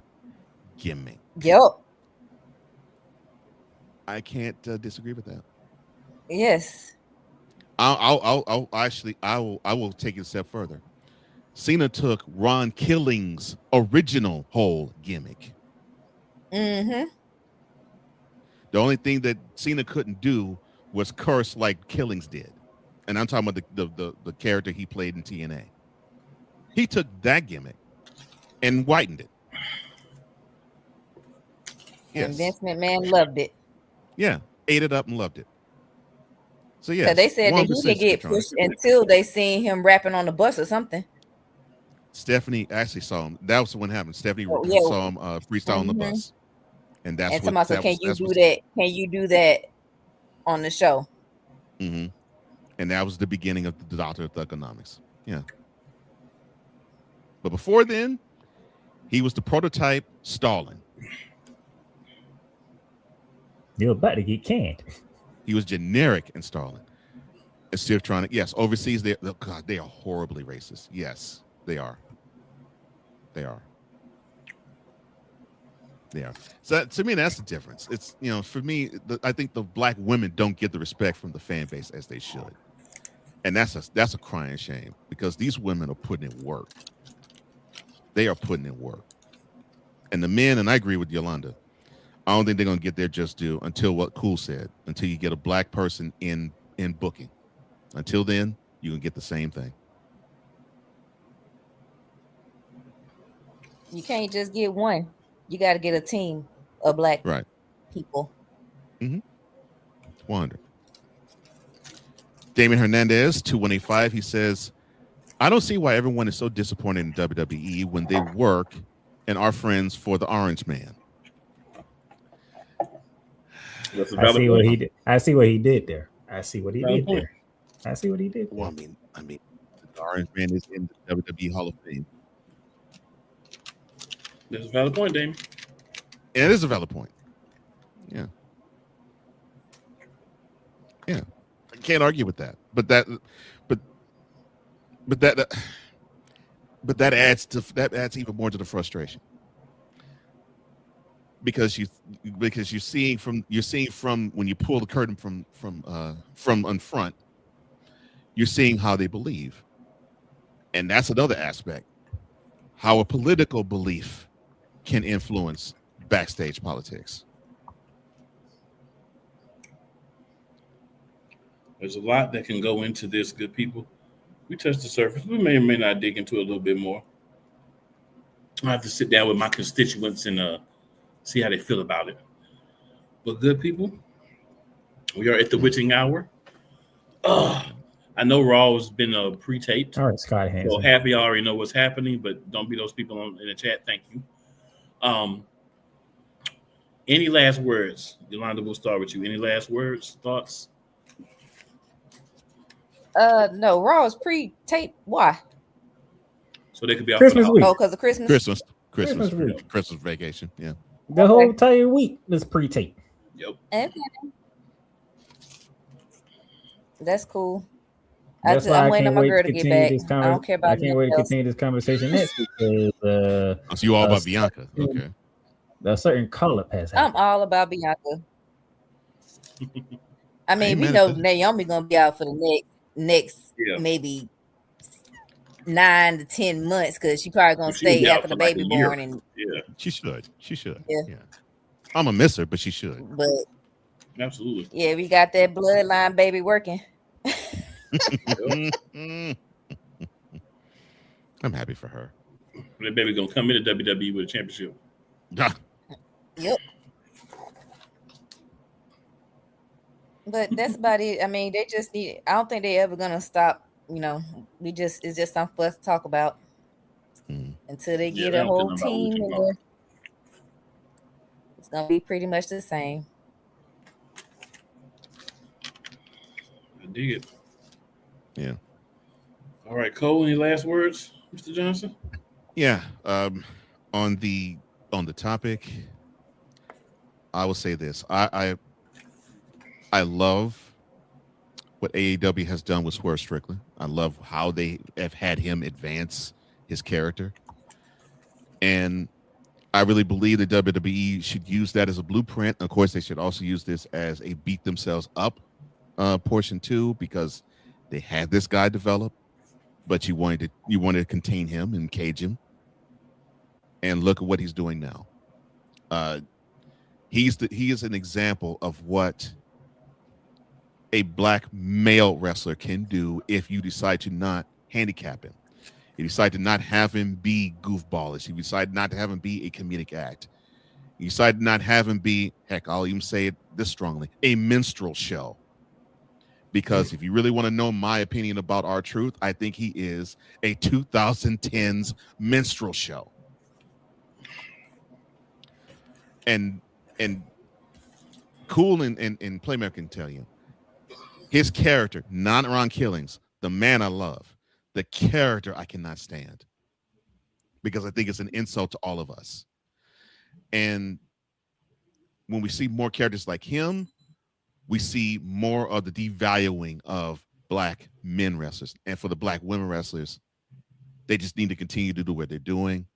gimmick.
Yep.
I can't disagree with that.
Yes.
I'll actually I will take it a step further. Cena took Ron Killing's original whole gimmick.
Mm-hmm.
The only thing that Cena couldn't do was curse like Killings did. And I'm talking about the character he played in TNA. He took that gimmick and whitened it.
Yes. And Vince McMahon loved it.
Yeah, ate it up and loved it. So yeah,
they said that he didn't get pushed until they seen him rapping on the bus or something.
Stephanie actually saw him. That was what happened. Stephanie saw him freestyle on the bus, and that's
and what. So can you do that? Can you do that on the show?
Mm-hmm. And that was the beginning of the Doctor of Thugonomics. Yeah. But before then, he was the prototype Stalin.
You're about to get canned.
He was generic in Stalin. It's still trying to, yes, overseas, they are horribly racist. Yes, they are. They are. They are. So to me, that's the difference. It's, for me, I think the black women don't get the respect from the fan base as they should. And that's a crying shame because these women are putting in work. They are putting in work. And the men, and I agree with Yolanda, I don't think they're going to get their just due until what Cool said, until you get a black person in booking. Until then, you can get the same thing.
You can't just get one. You got to get a team of black people.
Mm-hmm. 100. Damien Hernandez, 2185, he says, I don't see why everyone is so disappointed in WWE when they work and are friends for the Orange Man.
I see what he did. I see what he did there. I see what he did there. I see what he did.
Well, I mean, the Orange Man is in the WWE Hall of Fame.
That's a valid point, Damien.
Yeah, it is a valid point. Yeah. Yeah. I can't argue with that. But that adds even more to the frustration. Because you're seeing from when you pull the curtain from in front, you're seeing how they believe. And that's another aspect. How a political belief can influence backstage politics.
There's a lot that can go into this, good people. We touched the surface. We may or may not dig into it a little bit more. I have to sit down with my constituents and see how they feel about it. But good people, we are at the witching hour. I know Raw has been pre-taped.
All right, Scott Hansen.
So half of y'all already know what's happening, but don't be those people in the chat. Thank you. Any last words? Yolanda, we'll start with you. Any last words, thoughts?
No, Raw is pre-taped. Why?
So they could be out
Christmas week.
Oh, because of Christmas.
Christmas vacation. Yeah.
The whole entire week is pre-taped.
Yep.
Okay. That's cool.
That's why
I'm waiting on my girl to get back. I don't care about.
I can't wait to continue this conversation next because.
So you all about Bianca? Okay.
A certain call up has happened.
I'm all about Bianca. I mean, we know Naomi gonna be out for the next maybe 9 to 10 months because she probably gonna stay after the baby born. And
she should. Yeah. I'm gonna miss her, but she should.
But
absolutely.
Yeah, we got that bloodline baby working.
I'm happy for her.
That baby gonna come into WWE with a championship.
Yep. But that's about it. I mean, they just need. I don't think they ever gonna stop. It's just something for us to talk about until they get a whole team. It's gonna be pretty much the same.
I dig it.
Yeah.
All right, Cole. Any last words, Mr. Johnson?
Yeah. On the topic, I will say this. I love what AEW has done with Swerve Strickland. I love how they have had him advance his character. And I really believe the WWE should use that as a blueprint. Of course, they should also use this as a beat themselves up portion too, because they had this guy develop, but you wanted to contain him and cage him. And look at what he's doing now. He is an example of what a black male wrestler can do if you decide to not handicap him. You decide to not have him be goofballish. You decide not to have him be a comedic act. You decide to not have him be, heck, I'll even say it this strongly, a minstrel show. Because if you really want to know my opinion about R-Truth, I think he is a 2010s minstrel show. And Cool and Playmaker can tell you, his character, not Ron Killings, the man I love, the character I cannot stand, because I think it's an insult to all of us. And when we see more characters like him, we see more of the devaluing of black men wrestlers. And for the black women wrestlers, they just need to continue to do what they're doing.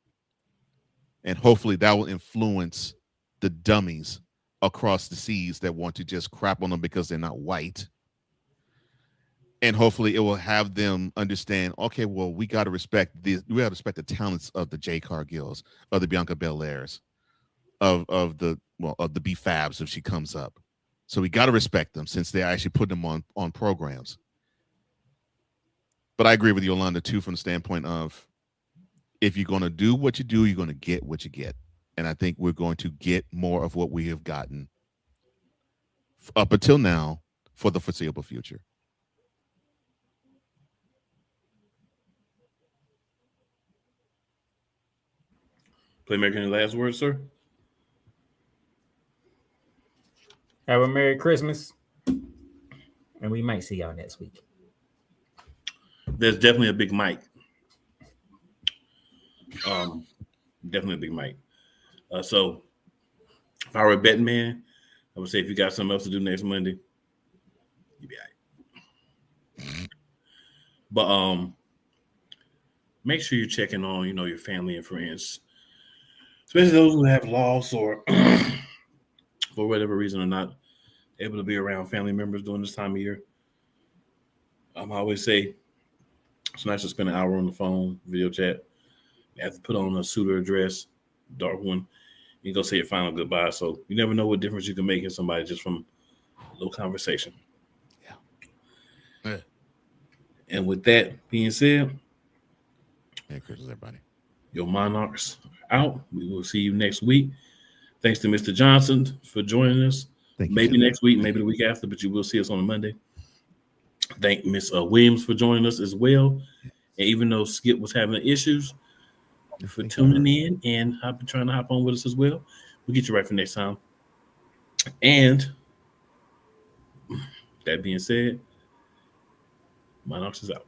And hopefully that will influence the dummies across the seas that want to just crap on them because they're not white. And hopefully it will have them understand, okay, well, we got to respect the the talents of the J. Cargills, of the Bianca Belairs, of the B-Fabs if she comes up. So we got to respect them since they actually put them on programs. But I agree with Yolanda too, from the standpoint of, if you're going to do what you do, you're going to get what you get. And I think we're going to get more of what we have gotten up until now for the foreseeable future.
Playmaker, any last words, sir?
Have a Merry Christmas. And we might see y'all next week.
There's definitely a big mic. Definitely a big mic. So if I were a betting man, I would say if you got something else to do next Monday, you'll be all right. But make sure you're checking on, your family and friends, especially those who have lost or for whatever reason are not able to be around family members during this time of year. I always say it's nice to spend an hour on the phone, video chat. You have to put on a suit or a dress, dark one, and go say your final goodbye. So you never know what difference you can make in somebody just from a little conversation.
Yeah.
And with that being said,
Merry Christmas, everybody.
Your Monarchs are out. We will see you next week. Thanks to Mr. Johnson for joining us. Maybe next week, maybe the week after, but you will see us on a Monday. Thank Miss Williams for joining us as well. And even though Skip was having issues, for tuning in and trying to hop on with us as well. We'll get you right for next time. And that being said, Monarchs is out.